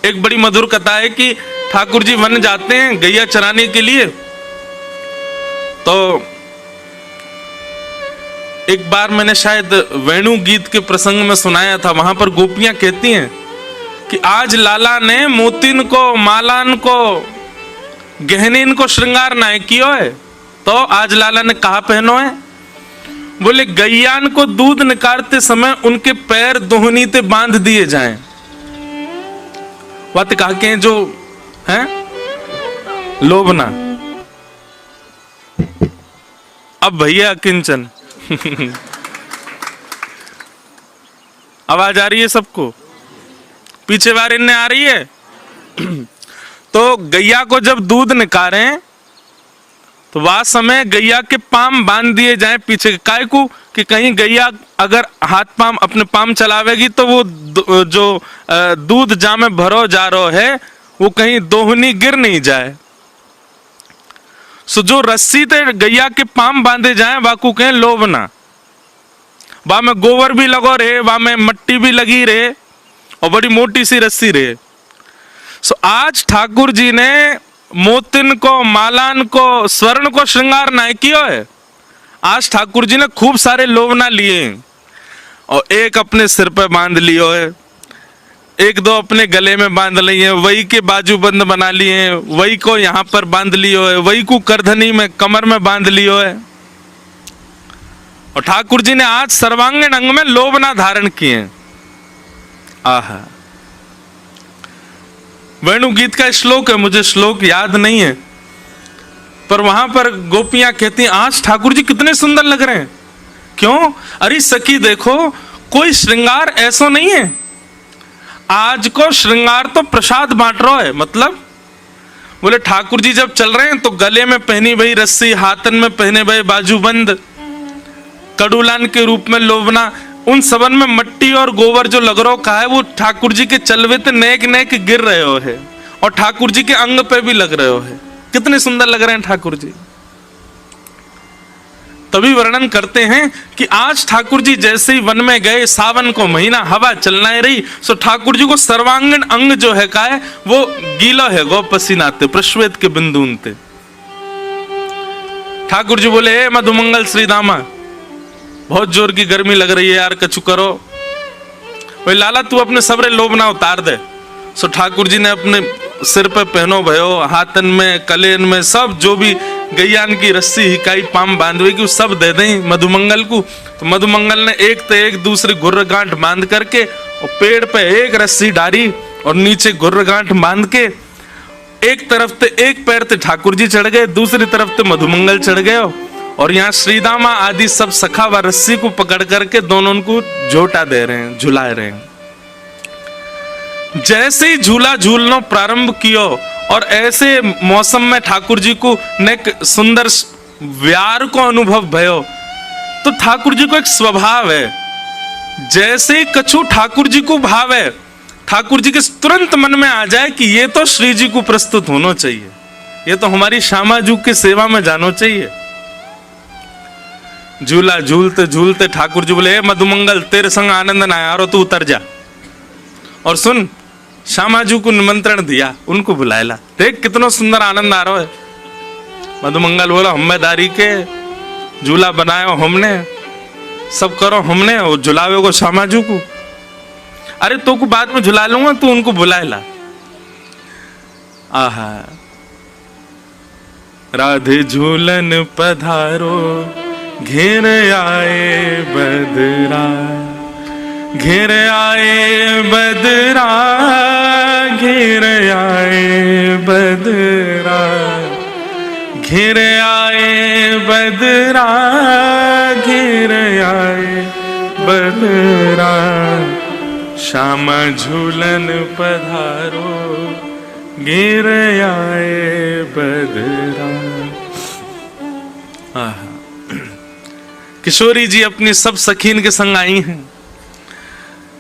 एक बड़ी मधुर कथा है कि ठाकुर जी वन जाते हैं गैया चराने के लिए। तो एक बार मैंने शायद वेणु गीत के प्रसंग में सुनाया था, वहां पर गोपियां कहती हैं कि आज लाला ने मोतिन को, मालान को, गहनीन को श्रृंगार ना कियो है। तो आज लाला ने कहा पहनो है? बोले गैयान को दूध निकालते समय उनके पैर दोहनी ते बांध दिए जाएं। बात कहा के जो है लोभना। अब भैया किंचन आवाज आ रही है सबको? पीछे बार इनने आ रही है। तो गैया को जब दूध निकाले तो वह समय गैया के पाम बांध दिए जाएं पीछे, काय को कि कहीं गैया अगर हाथ पाम अपने पाम चलावेगी तो वो जो दूध जा में भरो जा रहा है वो कहीं दोहनी गिर नहीं जाए। सो जो रस्सी ते गैया के पाम बांधे जाए वाकू कहें लोभना। वहां में गोबर भी लगो रहे, वहां में मट्टी भी लगी रहे और बड़ी मोटी सी रस्सी रहे। सो आज ठाकुर जी ने मोतिन को, मालान को, स्वर्ण को श्रृंगार ना किया है। आज ठाकुर जी ने खूब सारे लोभना लिए और एक अपने सिर पे बांध लियो है, एक दो अपने गले में बांध लिए, वही के बाजूबंद बना लिए, वही को यहाँ पर बांध लियो है, वही को करधनी में कमर में बांध लियो है। और ठाकुर जी ने आज सर्वांगीण अंग में लोभना धारण किए। आहा, वेणु गीत का श्लोक है, मुझे श्लोक याद नहीं है, पर वहां पर गोपियां कहती हैं आज ठाकुर जी कितने सुंदर लग रहे हैं। क्यों? अरे सखी देखो, कोई श्रृंगार ऐसा नहीं है। आज को श्रृंगार तो प्रसाद बांट रहा है। मतलब बोले ठाकुर जी जब चल रहे हैं तो गले में पहनी भई रस्सी, हाथन में पहने भई बाजूबंद, कड़ूलान के रूप में लोभना, उन सबन में मट्टी और गोबर जो लग रहा का है वो ठाकुर जी के चलवे ते नेक नेक गिर रहे हो है और ठाकुर जी के अंग पे भी लग रहे हो है। कितने सुंदर लग रहे हैं ठाकुर जी। तभी वर्णन करते हैं कि आज ठाकुर जी जैसे ही वन में गए, सावन को महीना, हवा चलना ही रही, सो ठाकुर जी को सर्वांगीण अंग जो है का है वो गीला है, गो पसीनाते प्रश्वेत के बिंदुनते। ठाकुर जी बोले हे मधुमंगल श्री दामा, बहुत जोर की गर्मी लग रही है यार, कछु करो। भाई लाला तू अपने सबरे लोभना उतार दे। सो ठाकुर जी ने अपने सिर पे पहनो भयो, हाथन में, कलेन में, सब जो भी गैयान की रस्सी हिकाई पाम बांधवे की सब दे दें मधुमंगल को। तो मधुमंगल ने एक ते एक दूसरी गुर्र गांठ बांध करके और पेड़ पे एक रस्सी डाली और नीचे गुर्र गांठ बांध के एक तरफ ते एक पैर ते ठाकुर जी चढ़ गए, दूसरी तरफ ते मधुमंगल चढ़ गए और यहाँ श्रीदामा आदि सब सखा व रस्सी को पकड़ करके दोनों को झोटा दे रहे हैं, झुला रहे हैं। जैसे ही झूला झूलना प्रारंभ किया और ऐसे मौसम में ठाकुर जी को नेक सुंदर व्यार को अनुभव भयो, तो ठाकुर जी को एक स्वभाव है, जैसे ही कछु ठाकुर जी को भाव है, ठाकुर जी के तुरंत मन में आ जाए कि ये तो श्री जी को प्रस्तुत होना चाहिए, ये तो हमारी श्यामाजू की सेवा में जाना चाहिए। झूला झूलते झूलते ठाकुर जी बोले मधुमंगल तेरे संग आनंद ना आया, तू उतर जा और सुन। श्यामाजू को निमंत्रण दिया, उनको बुलाएला, देख कितना सुंदर आनंद आ रहा है। मधुमंगल बोला हम्मेदारी के झूला बनायो हमने, सब करो हमने और झुलावे को श्यामाजू को। अरे तो को बाद में झुला लूंगा, तू उनको बुलाएला। आहा, राधे झूलन पधारो घेर आए बदरा, घेर आए बदरा, घेर आए बदरा, घेर आए बदरा, घेर आए बदरा, श्यामा झूलन पधारो घेर आए बदरा। किशोरी जी अपनी सब सखीन के संग आई हैं।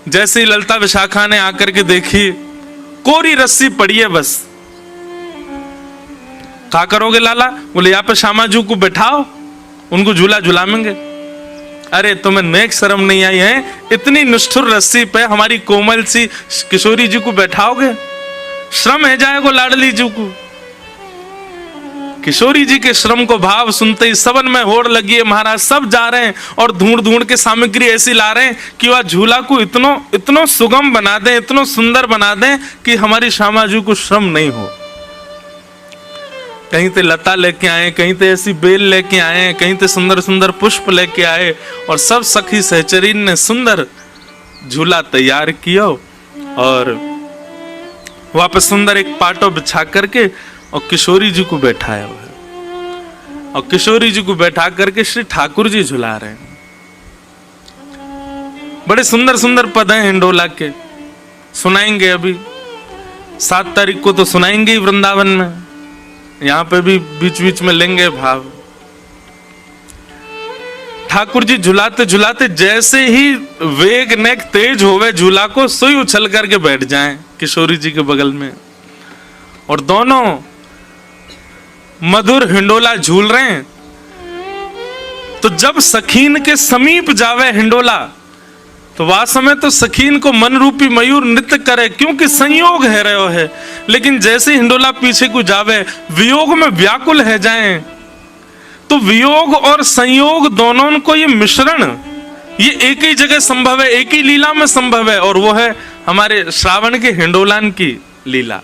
जैसे ही ललता विशाखा ने आकर के देखी, कोरी रस्सी पड़ी है बस। क्या करोगे लाला? बोले यहाँ पे श्यामाजू को बैठाओ, उनको झूला झुलाएंगे। अरे तुम्हें नेक शर्म नहीं आई है? इतनी निष्ठुर रस्सी पे हमारी कोमल सी किशोरी जी को बैठाओगे? श्रम है जाएगो लाडली जी को। किशोरी जी के श्रम को भाव सुनते ही सबन में होड़ लगी है महाराज। सब जा रहे हैं और ढूंढ ढूंढ के सामग्री ऐसी ला रहे हैं कि वह झूला को इतनो सुगम बना दें, इतनो सुंदर बना दें कि हमारी श्यामा जी को श्रम नहीं हो। कहीं ते लता लेके आए, कहीं ते ऐसी बेल लेके आए, कहीं ते सुंदर सुंदर पुष्प लेके आए और सब सखी सहचरीन ने सुंदर झूला तैयार किया और वापस सुंदर एक पाटो बिछा करके और किशोरी जी को बैठाया हुआ है। और किशोरी जी को बैठा करके श्री ठाकुर जी झुला रहे हैं। बड़े सुंदर सुंदर पद हैं हिंडोला के, सुनाएंगे अभी 7 तारीख को तो सुनाएंगे ही वृंदावन में, यहां पे भी बीच बीच में लेंगे भाव। ठाकुर जी झुलाते झुलाते जैसे ही वेग नेक तेज होवे झूला को, सोई उछल करके बैठ जाएं किशोरी जी के बगल में और दोनों मधुर हिंडोला झूल रहे हैं। तो जब सखीन के समीप जावे हिंडोला तो वास्तव में तो सखीन को मन रूपी मयूर नृत्य करे, क्योंकि संयोग है रहो है। लेकिन जैसे हिंडोला पीछे को जावे वियोग में व्याकुल है जाए, तो वियोग और संयोग दोनों को ये मिश्रण ये एक ही जगह संभव है, एक ही लीला में संभव है, और वो है हमारे श्रावण के हिंडोलान की लीला।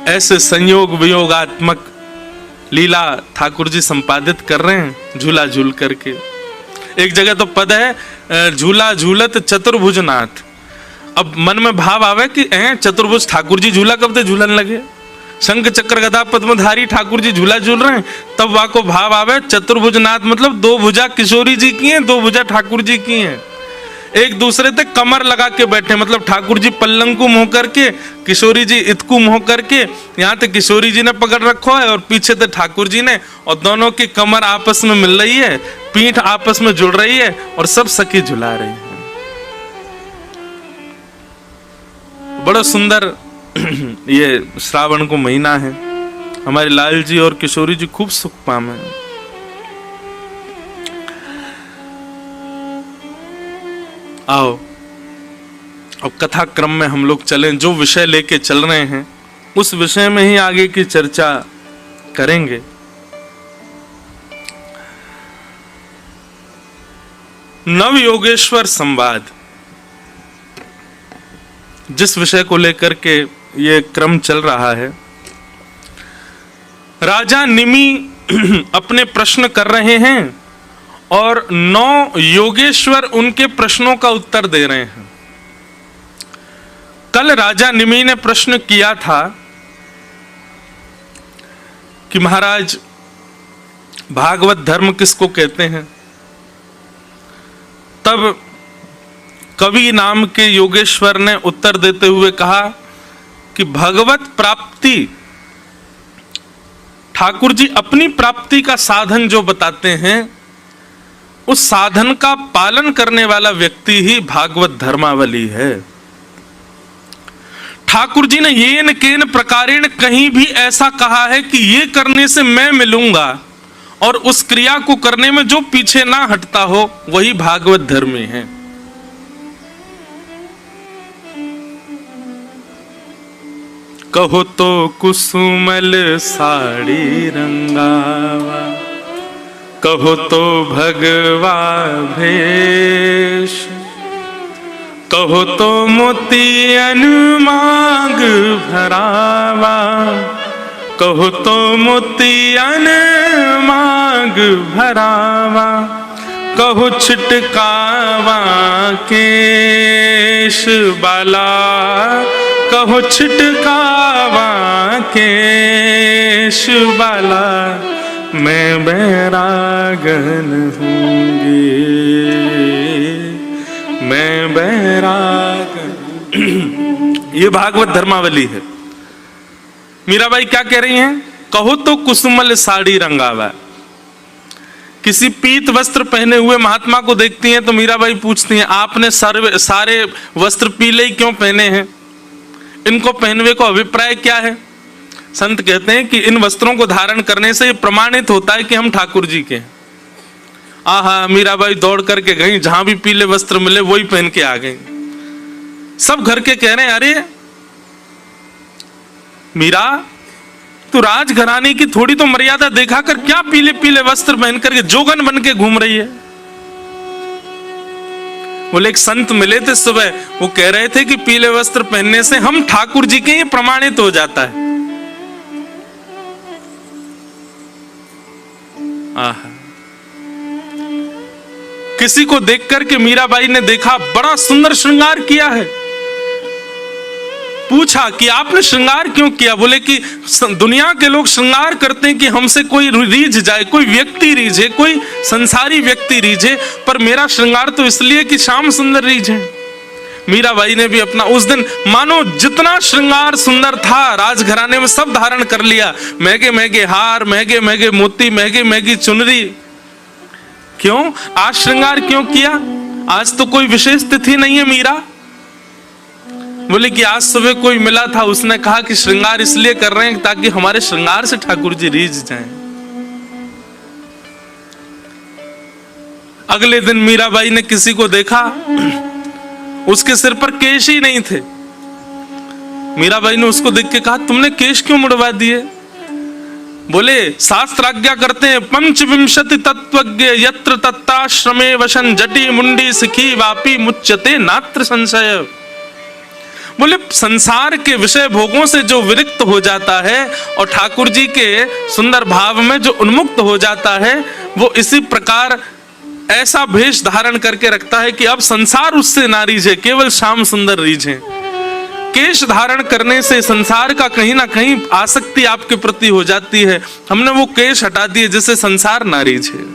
ऐसे संयोग वियोगात्मक लीला ठाकुर जी संपादित कर रहे हैं झूला झूल करके। एक जगह तो पद है झूला झूलत चतुर्भुज नाथ। अब मन में भाव आवे कि चतुर्भुज ठाकुर जी झूला कब से झूलन लगे, शंख चक्र गदा पद्मधारी ठाकुर जी झूला झूल रहे हैं, तब वहां को भाव आवे चतुर्भुज नाथ मतलब 2 भुजा किशोरी जी की हैं, 2 भुजा ठाकुर जी की हैं। एक दूसरे से कमर लगा के बैठे, मतलब ठाकुर जी पल्लंकु मुंह करके, किशोरी जी इतकु मुंह करके, यहाँ तक किशोरी जी ने पकड़ रखो है और पीछे से ठाकुर जी ने, और दोनों की कमर आपस में मिल रही है, पीठ आपस में जुड़ रही है और सब सखी झुला रही है। बड़ा सुंदर ये श्रावण को महीना है। हमारे लाल जी और किशोरी जी खूब सुख पामे। आओ अब कथा क्रम में हम लोग चलें, जो विषय लेके चल रहे हैं उस विषय में ही आगे की चर्चा करेंगे। नव योगेश्वर संवाद, जिस विषय को लेकर के ये क्रम चल रहा है, राजा निमि अपने प्रश्न कर रहे हैं और 9 योगेश्वर उनके प्रश्नों का उत्तर दे रहे हैं। कल राजा निमि ने प्रश्न किया था कि महाराज भागवत धर्म किसको कहते हैं, तब कवि नाम के योगेश्वर ने उत्तर देते हुए कहा कि भगवत प्राप्ति, ठाकुर जी अपनी प्राप्ति का साधन जो बताते हैं, उस साधन का पालन करने वाला व्यक्ति ही भागवत धर्मावली है। ठाकुर जी ने येन केन प्रकारेण कहीं भी ऐसा कहा है कि ये करने से मैं मिलूंगा, और उस क्रिया को करने में जो पीछे ना हटता हो वही भागवत धर्मी है। कहो तो कुसुमल साड़ी रंगावा, कहो तो भगवा भेष, कहो तो मोतियन मांग भरावा, कहो तो मोतियन मांग भरावा, कहो छिटकावा केश बाला, कहो छिटकावा केश बाला, मैं बैरागन हूँगी, मैं बैरागन। ये भागवत धर्मावली है। मीराबाई क्या कह रही हैं? कहो तो कुसुमल साड़ी रंगावा। किसी पीत वस्त्र पहने हुए महात्मा को देखती हैं तो मीराबाई पूछती हैं, आपने सारे वस्त्र पीले ही क्यों पहने हैं? इनको पहनवे को अभिप्राय क्या है? संत कहते हैं कि इन वस्त्रों को धारण करने से प्रमाणित होता है कि हम ठाकुर जी के हैं। आहा, मीराबाई दौड़ करके गई, जहां भी पीले वस्त्र मिले वही पहन के आ गई। सब घर के कह रहे हैं, अरे मीरा, तू राजघराने की थोड़ी तो मर्यादा देखा कर, क्या पीले पीले वस्त्र पहन करके जोगन बन के घूम रही है? बोले एक संत मिले थे सुबह, वो कह रहे थे कि पीले वस्त्र पहनने से हम ठाकुर जी के ये प्रमाणित हो जाता है। आहा। किसी को देख करके मीराबाई ने देखा बड़ा सुंदर श्रृंगार किया है, पूछा कि आपने श्रृंगार क्यों किया? बोले कि दुनिया के लोग श्रृंगार करते हैं कि हमसे कोई रीझ जाए, कोई व्यक्ति रीझे, कोई संसारी व्यक्ति रीझे, पर मेरा श्रृंगार तो इसलिए कि श्याम सुंदर रीझे। मीराबाई ने भी अपना उस दिन मानो जितना श्रृंगार सुंदर था राजघराने में सब धारण कर लिया, महंगे महंगे हार, महंगे महंगे मोती, महंगी महंगी चुनरी। क्यों? आज श्रृंगार क्यों किया? आज तो कोई विशेष तिथि नहीं है मीरा। बोले कि आज सुबह कोई मिला था, उसने कहा कि श्रृंगार इसलिए कर रहे हैं ताकि हमारे श्रृंगार से ठाकुर जी रीझ जाएं। अगले दिन मीराबाई ने किसी को देखा, उसके सिर पर केश ही नहीं थे। मीराबाई ने उसको देख के कहा, तुमने केश क्यों मुड़वा दिए? बोले शास्त्र आज्ञा करते हैं, पंचविंशति तत्वज्ञ यत्र तत्राश्रमे वशन जटी मुंडी सिखी वापी मुच्यते नात्र संशय। बोले संसार के विषय भोगों से जो विरक्त हो जाता है और ठाकुर जी के सुंदर भाव में जो उन्मुक्त हो जाता है, वो इसी प्रकार ऐसा भेष धारण करके रखता है कि अब संसार उससे ना रीझे, केवल श्याम सुंदर रीझे। केश धारण करने से संसार का कहीं ना कहीं आसक्ति आपके प्रति हो जाती है। हमने वो केश हटा दिए जिससे संसार ना रीझे।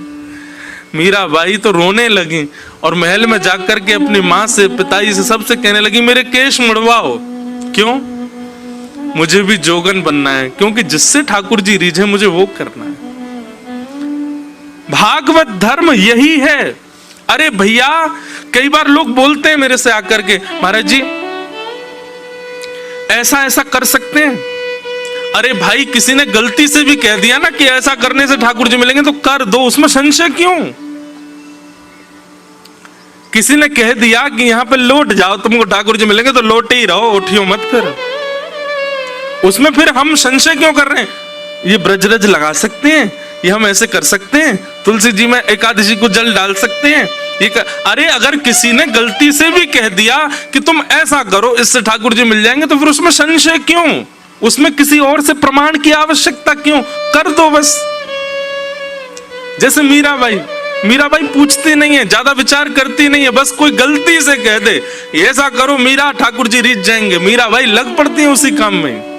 मीराबाई तो रोने लगी और महल में जाकर के अपनी माँ से, पिताजी से, सबसे कहने लगी मेरे केश मुड़वाओ। क्यों? मुझे भी जोगन बनना है, क्योंकि जिससे ठाकुर जी रीझे मुझे वो करना है। भागवत धर्म यही है। अरे भैया, कई बार लोग बोलते हैं मेरे से आकर के, महाराज जी ऐसा ऐसा कर सकते हैं। अरे भाई, किसी ने गलती से भी कह दिया ना कि ऐसा करने से ठाकुर जी मिलेंगे, तो कर दो, उसमें संशय क्यों? किसी ने कह दिया कि यहां पे लौट जाओ तुमको ठाकुर जी मिलेंगे, तो लौटे ही रहो, उठियो मत। फिर उसमें फिर हम संशय क्यों कर रहे हैं? ये ब्रजरज लगा सकते हैं, ये हम ऐसे कर सकते हैं, तुलसी जी में एकादशी को जल डाल सकते हैं, अरे अगर किसी ने गलती से भी कह दिया कि तुम ऐसा करो इससे ठाकुर जी मिल जाएंगे, तो फिर उसमें संशय क्यों? उसमें किसी और से प्रमाण की आवश्यकता क्यों? कर दो बस। जैसे मीराबाई पूछती नहीं है, ज्यादा विचार करती नहीं है, बस कोई गलती से कह दे ऐसा करो मीरा, ठाकुर जी रीझ जाएंगे, मीराबाई लग पड़ती है उसी काम में।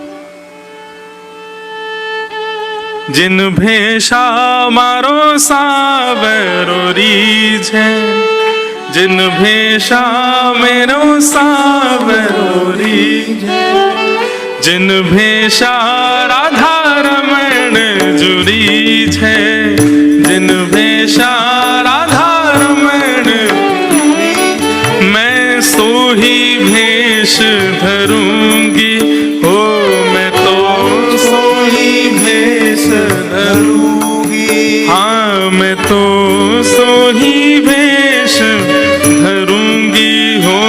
जिन भेषा मारो सावरो रीझे, जिन भेषा मेरो सावरो रीझे, जिन भेषा राधा रमण जुरी छे, जिन भेषा राधा रमण, मैं सो ही भेष धरूंगी, हो मैं तो सो ही भेष धरूंगी, हाँ मैं तो सो ही भेष धरूंगी, हो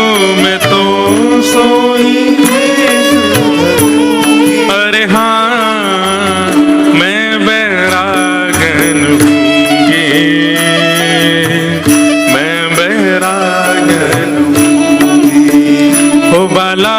मैं तो सो ही भेष धरूंगी। अरे हाँ, मैं बैरागन हूँगी, मैं बैरागन हूँगी, हो बाला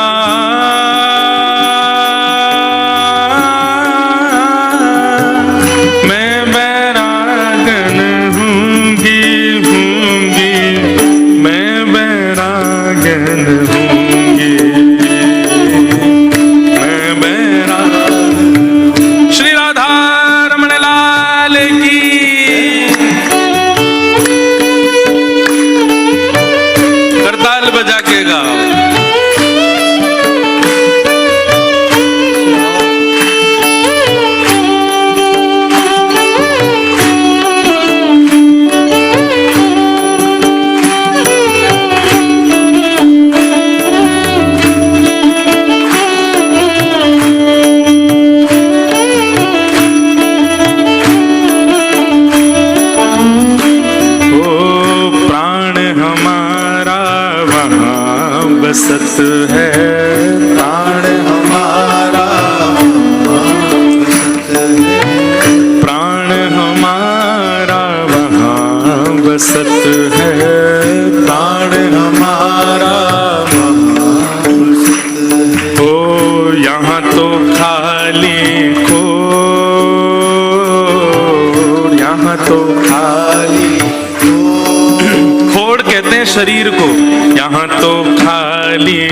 शरीर को, यहाँ तो खाली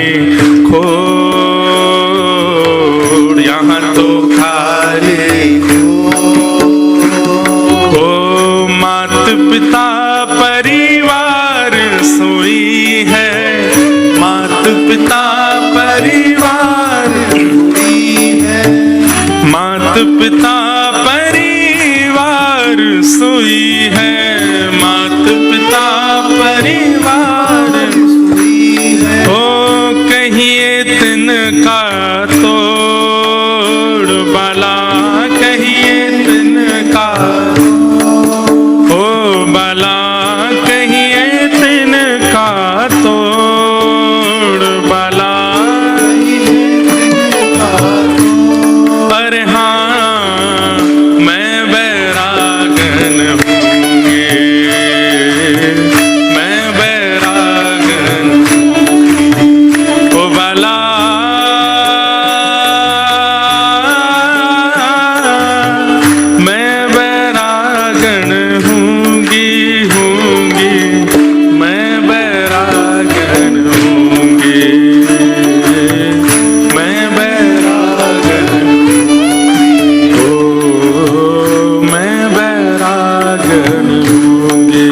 खोड़, यहाँ तो खाली हो, मात पिता परिवार सोई है, मात पिता परिवार मात पिता परिवार सोई है, मात पिता परिवार सोई है। ओ कहिए तिनका तोड़ बाला, कहिए तिनका ओ बाला, कहिए तिनका तोड़ बाला। पर हाँ मैं बैरागन हूँगे, मैं बैरागन ओ बाला, मैं बैरागन हूँगी, मैं बैरागन हूँगी, मैं बैरागन ओ, मैं बैरागन हूँगी,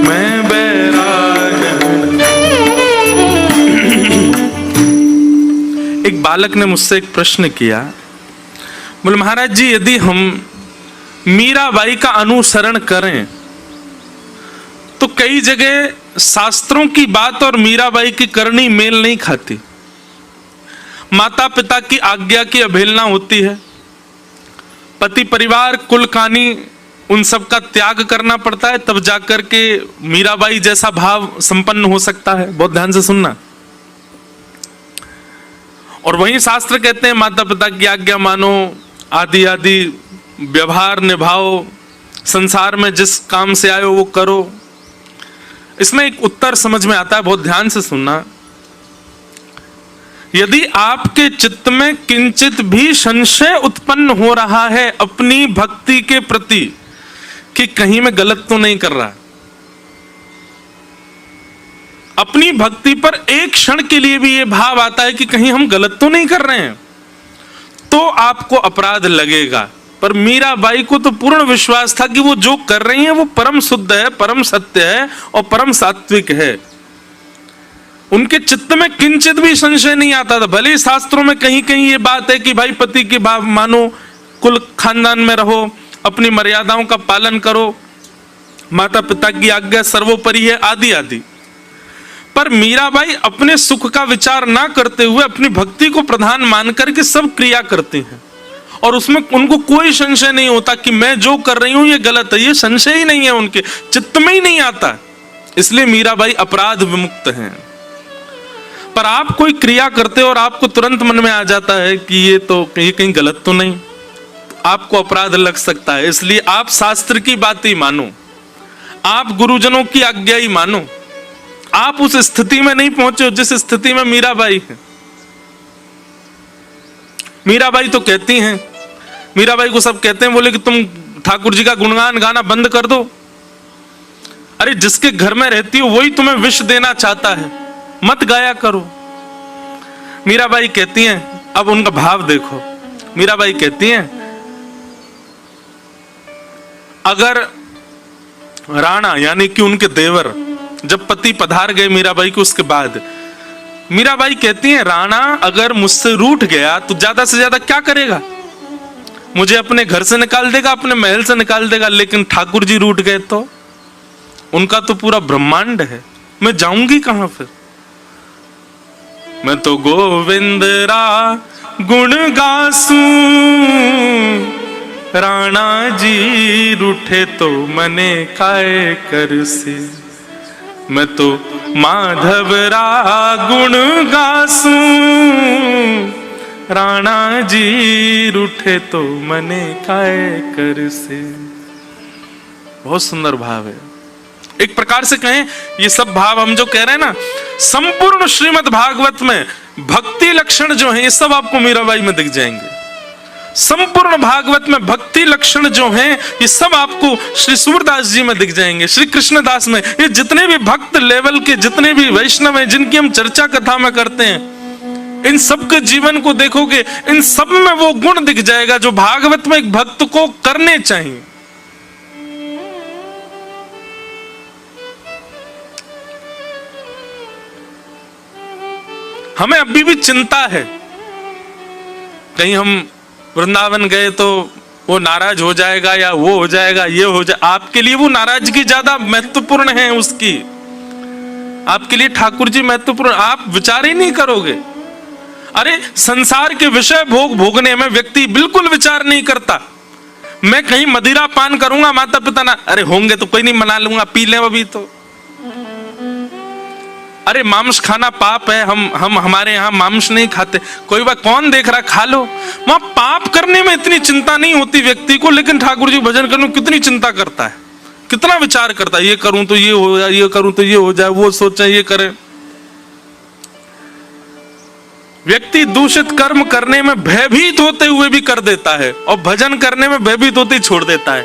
मैं बैरागन। एक बालक ने मुझसे एक प्रश्न किया, बोले महाराज जी यदि हम मीराबाई का अनुसरण करें तो कई जगह शास्त्रों की बात और मीराबाई की करनी मेल नहीं खाती, माता पिता की आज्ञा की अवहेलना होती है, पति परिवार कुल कानी उन सब का त्याग करना पड़ता है, तब जाकर के मीराबाई जैसा भाव संपन्न हो सकता है। बहुत ध्यान से सुनना। और वहीं शास्त्र कहते हैं माता पिता की आज्ञा मानो, आदि आदि व्यवहार निभाओ, संसार में जिस काम से आए हो वो करो। इसमें एक उत्तर समझ में आता है, बहुत ध्यान से सुनना। यदि आपके चित्त में किंचित भी संशय उत्पन्न हो रहा है अपनी भक्ति के प्रति कि कहीं मैं गलत तो नहीं कर रहा, अपनी भक्ति पर एक क्षण के लिए भी यह भाव आता है कि कहीं हम गलत तो नहीं कर रहे हैं, तो आपको अपराध लगेगा। पर मीराबाई को तो पूर्ण विश्वास था कि वो जो कर रही हैं वो परम शुद्ध है, परम सत्य है और परम सात्विक है। उनके चित्त में किंचित भी संशय नहीं आता था। भले ही शास्त्रों में कहीं कहीं ये बात है कि भाई पति के भाव मानो, कुल खानदान में रहो, अपनी मर्यादाओं का पालन करो, माता पिता की आज्ञा सर्वोपरि है, आदि आदि। पर मीराबाई अपने सुख का विचार ना करते हुए अपनी भक्ति को प्रधान मानकर के सब क्रिया करती हैं, और उसमें उनको कोई संशय नहीं होता कि मैं जो कर रही हूं ये गलत है। ये संशय ही नहीं है, उनके चित्त में ही नहीं आता। इसलिए मीराबाई अपराध विमुक्त हैं। पर आप कोई क्रिया करते हो और आपको तुरंत मन में आ जाता है कि ये कहीं गलत तो नहीं, आपको अपराध लग सकता है। इसलिए आप शास्त्र की बात ही मानो, आप गुरुजनों की आज्ञा ही मानो। आप उस स्थिति में नहीं पहुंचे हो जिस स्थिति में मीराबाई है। मीराबाई तो कहती हैं, मीराबाई को सब कहते हैं, बोले कि तुम ठाकुर जी का गुणगान गाना बंद कर दो। अरे जिसके घर में रहती हो वही तुम्हें विष देना चाहता है, मत गाया करो। मीराबाई कहती हैं, अब उनका भाव देखो। मीराबाई कहती हैं, अगर राणा यानी कि उनके देवर जब पति पधार गए मीराबाई को, उसके बाद मीराबाई कहती हैं, राणा अगर मुझसे रूठ गया तो ज्यादा से ज्यादा क्या करेगा, मुझे अपने घर से निकाल देगा, अपने महल से निकाल देगा। लेकिन ठाकुर जी रूठ गए तो उनका तो पूरा ब्रह्मांड है, मैं जाऊंगी कहां फिर। मैं तो गोविंद रा गुण गासूं, राणा जी रूठे तो मने काय करसी। मैं तो माधव रा गुण गासूं, राणा जी रूठे तो मने काय करसी। बहुत सुंदर भाव है। एक प्रकार से कहें, ये सब भाव हम जो कह रहे हैं ना, संपूर्ण श्रीमद् भागवत में भक्ति लक्षण जो है ये सब आपको मीराबाई में दिख जाएंगे। संपूर्ण भागवत में भक्ति लक्षण जो हैं ये सब आपको श्री सूरदास जी में दिख जाएंगे, श्री कृष्णदास में। ये जितने भी भक्त लेवल के जितने भी वैष्णव हैं जिनकी हम चर्चा कथा में करते हैं, इन सब के जीवन को देखोगे, इन सब में वो गुण दिख जाएगा जो भागवत में एक भक्त को करने चाहिए। हमें अभी भी चिंता है, कहीं हम वृंदावन गए तो वो नाराज हो जाएगा या वो हो जाएगा, ये हो जाए। आपके लिए वो नाराजगी ज्यादा महत्वपूर्ण है, उसकी आपके लिए ठाकुर जी महत्वपूर्ण, आप विचार ही नहीं करोगे। अरे संसार के विषय भोग भोगने में व्यक्ति बिल्कुल विचार नहीं करता। मैं कहीं मदिरा पान करूंगा, माता पिता ना, अरे होंगे तो कोई नहीं, मना लूंगा, पी ले अभी तो। अरे मांस खाना पाप है, हम हमारे यहाँ मांस नहीं खाते, कोई बात, कौन देख रहा, खा लो। वहां पाप करने में इतनी चिंता नहीं होती व्यक्ति को, लेकिन ठाकुर जी भजन करने में कितनी चिंता करता है, कितना विचार करता है, ये करूं तो ये हो जाए, ये करूं तो ये हो जाए, वो सोचे ये करे। व्यक्ति दूषित कर्म करने में भयभीत होते हुए भी कर देता है और भजन करने में भयभीत होते ही छोड़ देता है।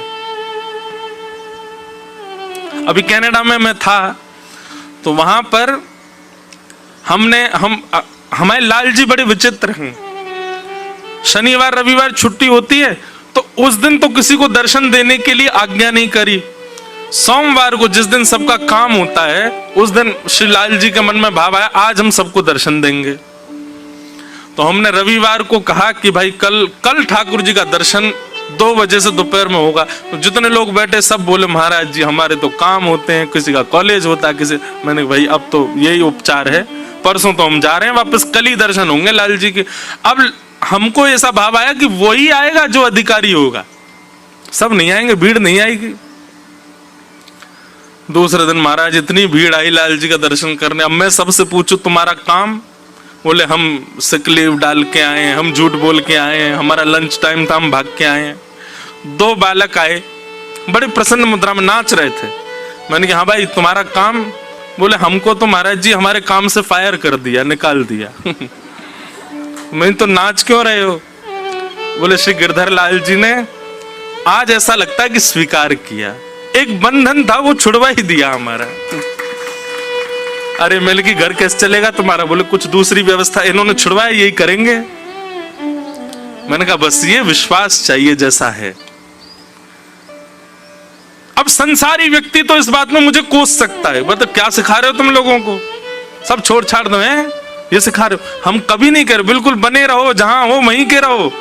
अभी कनाडा में मैं था तो वहां पर हमारे लाल जी बड़े विचित्र हैं। शनिवार रविवार छुट्टी होती है तो उस दिन तो किसी को दर्शन देने के लिए आज्ञा नहीं करी। सोमवार को जिस दिन सबका काम होता है उस दिन श्री लाल जी के मन में भाव आया, आज हम सबको दर्शन देंगे। तो हमने रविवार को कहा कि भाई कल ठाकुर जी का दर्शन 2 बजे से दोपहर में होगा। तो जितने लोग बैठे सब बोले महाराज जी हमारे तो काम होते हैं, किसी का कॉलेज होता है, किसी। मैंने भाई अब तो यही उपचार है, परसों तो हम जा रहे हैं वापस, कल ही दर्शन होंगे लाल जी के। अब हमको ऐसा भाव आया कि वही आएगा जो अधिकारी होगा, सब नहीं आएंगे, भीड़ नहीं आएगी। दूसरे दिन महाराज इतनी भीड़ आई लाल जी का दर्शन करने। अब मैं सबसे पूछूं तुम्हारा काम, बोले हम सिक लीव डाल के आए हैं, हम झूठ बोल के आए हैं, हमारा लंच टाइम था हम भाग के आए हैं। 2 बालक आए, बड़े प्रसन्न मुद्रा में नाच रहे थे। मैंने कहा हाँ भाई तुम्हारा काम, बोले हमको तो महाराज जी हमारे काम से फायर कर दिया, निकाल दिया। मैं तो नाच क्यों रहे हो? बोले श्री गिरधर लाल जी ने आज ऐसा लगता है कि स्वीकार किया, एक बंधन था वो छुड़वा ही दिया हमारा। अरे मैंने कि घर कैसे चलेगा तुम्हारा? बोले कुछ दूसरी व्यवस्था इन्होंने छुड़वाया, यही करेंगे। मैंने कहा बस ये विश्वास चाहिए जैसा है। अब संसारी व्यक्ति तो इस बात में मुझे कोस सकता है, मतलब क्या सिखा रहे हो तुम लोगों को, सब छोड़ छाड़ दो, हैं ये सिखा रहे हो। हम कभी नहीं कर, बिल्कुल बने रहो, जहां हो वहीं के रहो।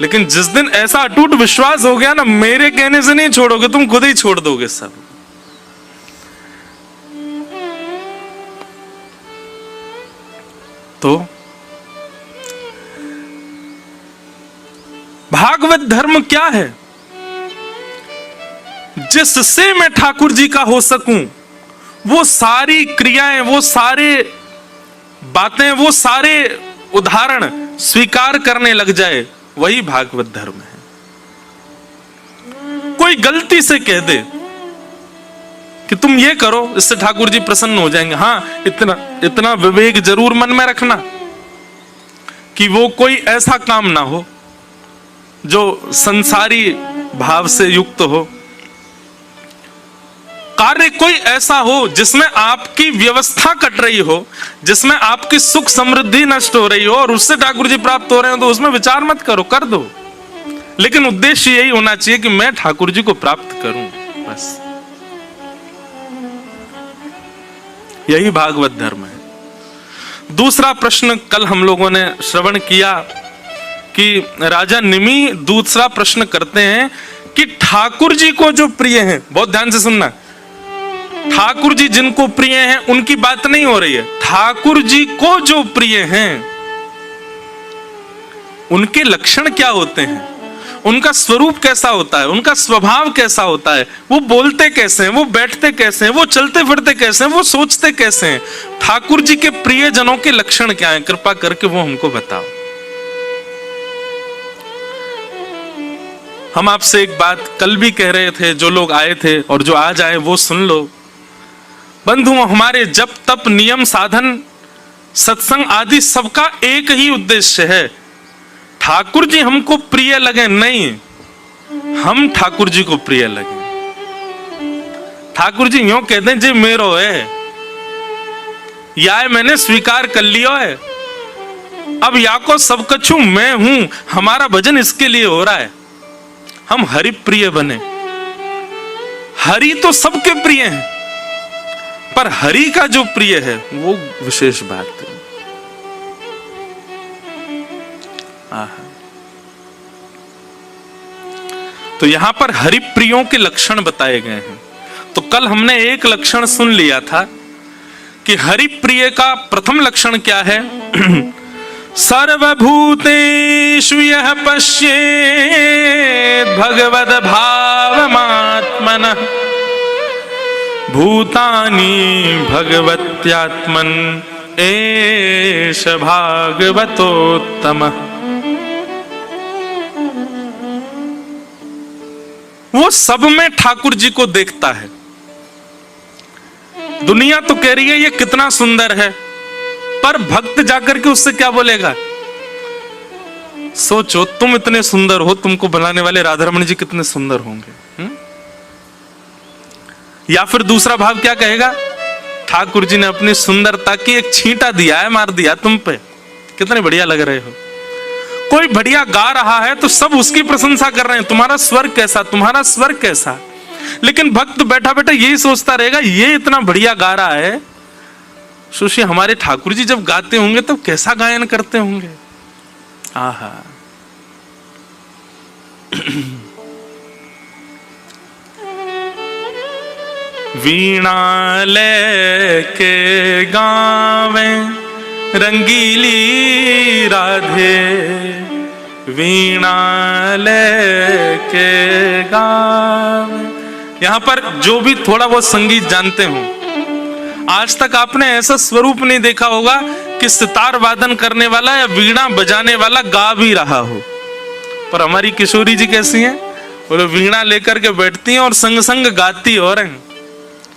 लेकिन जिस दिन ऐसा अटूट विश्वास हो गया ना, मेरे कहने से नहीं छोड़ोगे, तुम खुद ही छोड़ दोगे सब। तो भागवत धर्म क्या है? जिससे मैं ठाकुर जी का हो सकूं, वो सारी क्रियाएं, वो सारे बातें, वो सारे उदाहरण स्वीकार करने लग जाए, वही भागवत धर्म है। कोई गलती से कह दे कि तुम ये करो, इससे ठाकुर जी प्रसन्न हो जाएंगे, हाँ इतना विवेक जरूर मन में रखना कि वो कोई ऐसा काम ना हो जो संसारी भाव से युक्त हो, कार्य कोई ऐसा हो जिसमें आपकी व्यवस्था कट रही हो, जिसमें आपकी सुख समृद्धि नष्ट हो रही हो और उससे ठाकुर जी प्राप्त हो रहे हो, तो उसमें विचार मत करो, कर दो। लेकिन उद्देश्य यही होना चाहिए कि मैं ठाकुर जी को प्राप्त करूं, बस यही भागवत धर्म है। दूसरा प्रश्न कल हम लोगों ने श्रवण किया कि राजा निमि दूसरा प्रश्न करते हैं कि ठाकुर जी को जो प्रिय हैं, बहुत ध्यान से सुनना, ठाकुर जी जिनको प्रिय हैं उनकी बात नहीं हो रही है, ठाकुर जी को जो प्रिय हैं उनके लक्षण क्या होते हैं, उनका स्वरूप कैसा होता है, उनका स्वभाव कैसा होता है, वो बोलते कैसे हैं, वो बैठते कैसे हैं, वो चलते फिरते कैसे हैं, वो सोचते कैसे हैं। ठाकुर जी के प्रिय जनों के लक्षण क्या हैं, कृपा करके वो हमको बताओ। हम आपसे एक बात कल भी कह रहे थे, जो लोग आए थे और जो आज आए वो सुन लो। बंधुओं, हमारे जप तप नियम साधन सत्संग आदि सबका एक ही उद्देश्य है, ठाकुर जी हमको प्रिय लगे, नहीं, हम ठाकुर जी को प्रिय लगे। ठाकुर जी यूं कहते हैं जी मेरो है, या मैंने स्वीकार कर लिया है, अब या को सब कछु मैं हूं, हमारा भजन इसके लिए हो रहा है, हम हरि प्रिय बने। हरि तो सबके प्रिय हैं, पर हरि का जो प्रिय है वो विशेष बात है। तो यहां पर हरि प्रियों के लक्षण बताए गए हैं। तो कल हमने एक लक्षण सुन लिया था कि हरि प्रिय का प्रथम लक्षण क्या है? सर्वभूतेषु यः पश्येत् भगवद भावमात्मनः भूतानि भगवत्यात्मन् एष भागवतोत्तमः। वो सब में ठाकुर जी को देखता है। दुनिया तो कह रही है ये कितना सुंदर है, पर भक्त जाकर के उससे क्या बोलेगा? सोचो, तुम इतने सुंदर हो, तुमको बनाने वाले राधारमण जी कितने सुंदर होंगे। या फिर दूसरा भाव क्या कहेगा? ठाकुर जी ने अपनी सुंदरता की एक छींटा दिया है, मार दिया तुम पे, कितने बढ़िया लग रहे हो। कोई बढ़िया गा रहा है तो सब उसकी प्रशंसा कर रहे हैं, तुम्हारा स्वर कैसा, तुम्हारा स्वर कैसा। लेकिन भक्त बैठा बैठा यही सोचता रहेगा, ये इतना बढ़िया गा रहा है, सोचिए हमारे ठाकुर जी जब गाते होंगे तब कैसा गायन करते होंगे। आहा। वीणा लेके गावे रंगीली राधे, वीणा लेके गावे। यहां पर जो भी थोड़ा बहुत संगीत जानते हो, आज तक आपने ऐसा स्वरूप नहीं देखा होगा कि सितार वादन करने वाला या वीणा बजाने वाला गा भी रहा हो। पर हमारी किशोरी जी कैसी हैं? बोले वीणा लेकर के बैठती हैं और संग संग गाती और हैं।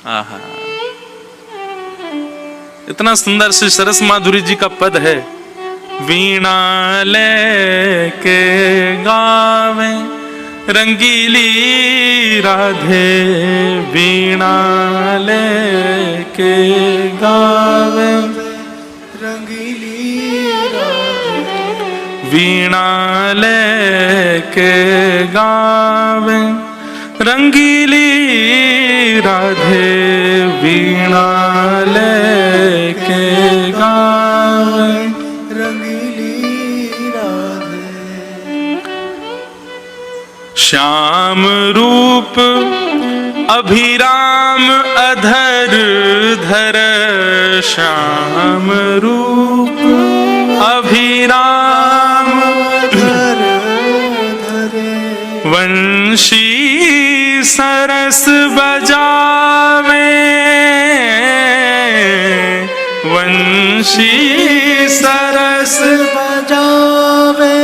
आहा, इतना सुंदर श्री सरस माधुरी जी का पद है। वीणा लेके गावे रंगीली राधे, वीणा लेके गावे रंगीली राधे, वीणा लेके गावे रंगीली राधे, वीणा लेके गावे रंगीली राधे। श्याम रूप अभिराम अधर धर, श्याम रूप अभिराम अधर धर, वंशी सरस बजावे, वंशी सरस बजावे।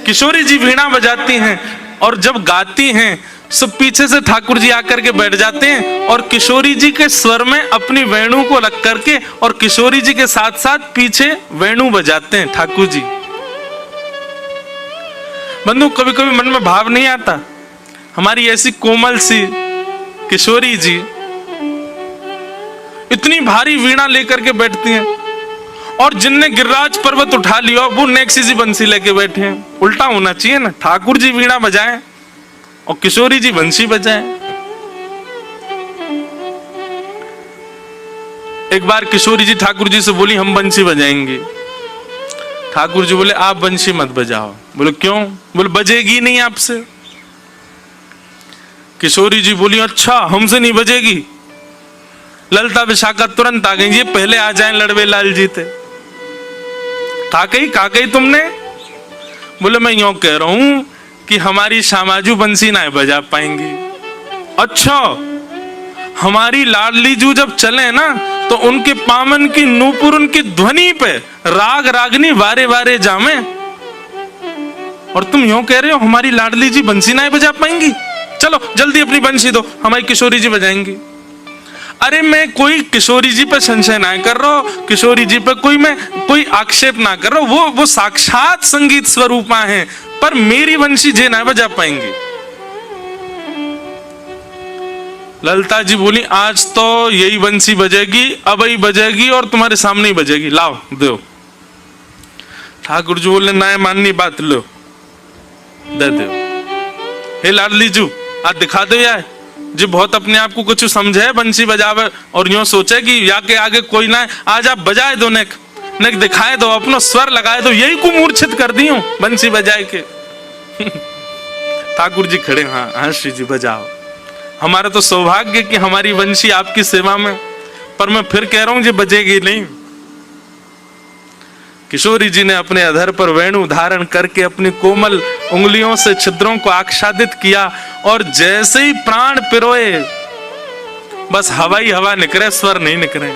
किशोरी जी वीणा बजाती हैं और जब गाती हैं सब पीछे से ठाकुर जी आकर के बैठ जाते हैं और किशोरी जी के स्वर में अपनी वेणु को रख करके और किशोरी जी के साथ साथ पीछे वेणु बजाते हैं ठाकुर जी। बंधु, कभी कभी मन में भाव नहीं आता, हमारी ऐसी कोमल सी किशोरी जी इतनी भारी वीणा लेकर के बैठती हैं और जिनने गिरिराज पर्वत उठा लिया वो नेक्सी जी बंसी लेके बैठे हैं। उल्टा होना चाहिए ना, ठाकुर जी वीणा बजाएं और किशोरी जी बंसी बजाएं। एक बार किशोरी जी ठाकुर जी से बोली हम बंसी बजाएंगे। ठाकुर जी बोले आप बंसी मत बजाओ। बोले क्यों? बोले बजेगी नहीं आपसे। किशोरी जी बोली अच्छा हमसे नहीं बजेगी। ललता विशाखा तुरंत आ गई, ये पहले आ जाएं लड़वे लाल जी थे। कहा गई तुमने? बोले मैं यूं कह रहा हूं कि हमारी श्यामाजू बंसी ना बजा पाएंगी। अच्छा, हमारी लाडली जू जब चले ना तो उनके पामन की नूपुर उनकी ध्वनि पे राग रागनी वारे वारे जामे, और तुम यूं कह रहे हो हमारी लाडली जी बंसी ना बजा पाएंगी? चलो जल्दी अपनी बंसी दो, हमारी किशोरी जी बजाएंगी। अरे मैं कोई किशोरी जी पे संशय ना कर रहा हूं, किशोरी जी पे कोई आक्षेप ना कर रहा हूं, वो साक्षात संगीत स्वरूपा हैं, पर मेरी वंशी जे ना बजा पाएंगे। ललिता जी बोली आज तो यही बंसी बजेगी, अब ही बजेगी और तुम्हारे सामने ही बजेगी, लाओ दो। ठाकुर जी बोले ना माननी बात, लो दे दो। हे लाडली जू आज दिखा दो यार, जी बहुत अपने आप को कुछ समझे बंसी बजावे और यूं सोचे कि या के आगे कोई ना है, आज आप बजाए दो, नेक दिखाए दो, अपनो स्वर लगाए दो, यही को मूर्छित कर दी हूं बंसी बजाए के। ठाकुर जी खड़े, हाँ श्री जी बजाओ, हमारा तो सौभाग्य कि हमारी वंशी आपकी सेवा में, पर मैं फिर कह रहा हूं जी बजेगी नहीं। किशोरी जी ने अपने अधर पर वेणु धारण करके अपनी कोमल उंगलियों से छिद्रों को आच्छादित किया और जैसे ही प्राण पिरोए बस हवा ही हवा निकले, स्वर नहीं निकले।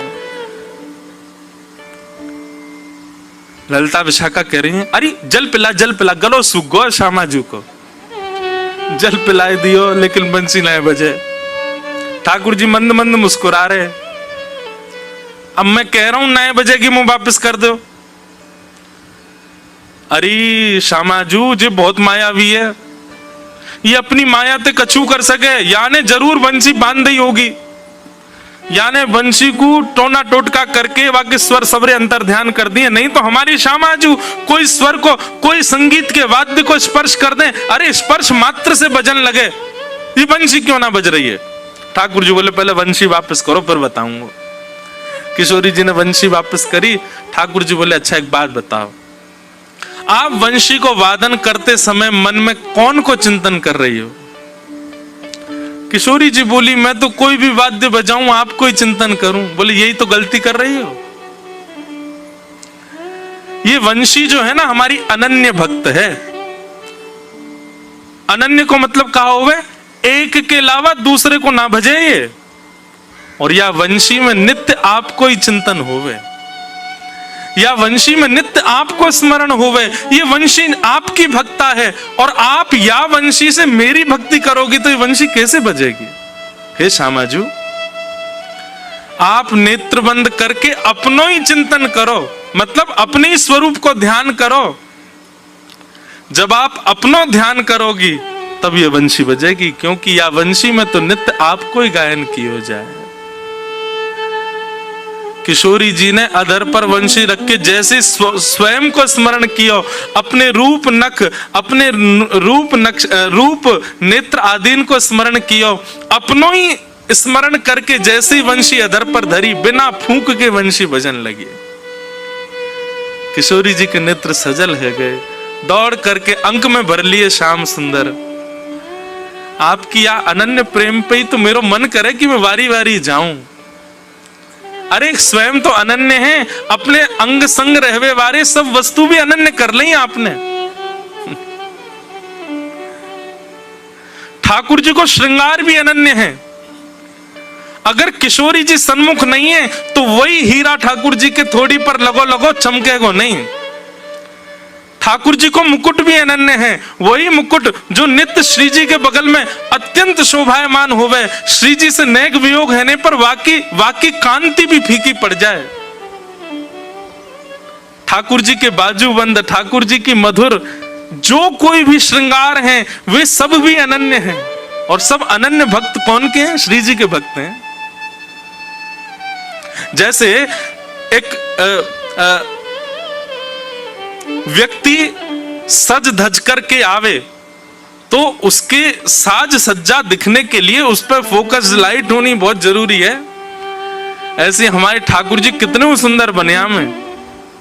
ललिता विशाखा कह रही हैं अरे जल पिला, गलो सूख गो, श्यामा जी को जल पिलाए दियो लेकिन बंसी नहीं बजे। ठाकुर जी मंद मंद मुस्कुरा रहे, अब मैं कह रहा हूं नए बजेगी, मुंह वापस कर दो। अरे श्यामाजू जी बहुत मायावी है, ये अपनी माया ते कछु कर सके, याने जरूर बंसी बांध दी होगी, याने बंसी को टोना टोटका करके बाकी स्वर सबरे अंतर ध्यान कर दिए, नहीं तो हमारी श्यामाजू कोई स्वर को, कोई संगीत के वाद्य को स्पर्श कर दे, अरे स्पर्श मात्र से बजन लगे, ये बंसी क्यों ना बज रही है। ठाकुर जी बोले पहले बंसी वापस करो फिर बताऊंगा। किशोरी जी ने बंसी वापस करी। ठाकुर जी बोले अच्छा एक बात बताओ, आप वंशी को वादन करते समय मन में कौन को चिंतन कर रही हो। किशोरी जी बोली मैं तो कोई भी वाद्य बजाऊं आपको ही चिंतन करूं। बोले यही तो गलती कर रही हो, ये वंशी जो है ना हमारी अनन्य भक्त है। अनन्य को मतलब कहा हुए एक के अलावा दूसरे को ना भजे ये, और या वंशी में नित्य आपको ही चिंतन होवे, या वंशी में नित्य आपको स्मरण होवे, ये वंशी आपकी भक्ता है और आप या वंशी से मेरी भक्ति करोगी तो ये वंशी कैसे बजेगी। हे श्यामाजू आप नेत्र बंद करके अपनो ही चिंतन करो, मतलब अपने ही स्वरूप को ध्यान करो। जब आप अपनो ध्यान करोगी तब ये वंशी बजेगी, क्योंकि या वंशी में तो नित्य आपको ही गायन की हो जाए। किशोरी जी ने अधर पर वंशी रख के जैसे स्वयं को स्मरण किया, अपने रूप नख, अपने रूप नेत्र आदि को स्मरण किया, अपनों ही स्मरण करके जैसे ही वंशी अधर पर धरी, बिना फूंक के वंशी बजन लगी। किशोरी जी के नेत्र सजल है गए, दौड़ करके अंक में भर लिए श्याम सुंदर। आपकी या अनन्य प्रेम पे ही तो मेरा मन करे कि मैं वारी वारी जाऊं। अरे स्वयं तो अनन्य है, अपने अंग संग रहवे वारे सब वस्तु भी अनन्य कर ली आपने। ठाकुर जी को श्रृंगार भी अनन्य है। अगर किशोरी जी सन्मुख नहीं है तो वही हीरा ठाकुर जी के थोड़ी पर लगो लगो चमकेगो नहीं। ठाकुर जी को मुकुट भी अनन्य है, वही मुकुट जो नित्य श्री जी के बगल में अत्यंत शोभायमान होवे। श्री जी से नेक वियोग होने पर वाकी कांति भी फीकी पड़ जाए। ठाकुर जी के बाजूबंद, ठाकुर जी की मधुर जो कोई भी श्रृंगार हैं वे सब भी अनन्य हैं, और सब अनन्य भक्त कौन के हैं? श्री जी के भक्त हैं। जैसे एक व्यक्ति सज धज करके आवे तो उसके साज सज्जा दिखने के लिए उस पर फोकस लाइट होनी बहुत जरूरी है। ऐसे हमारे ठाकुर जी कितने सुंदर बनिया में,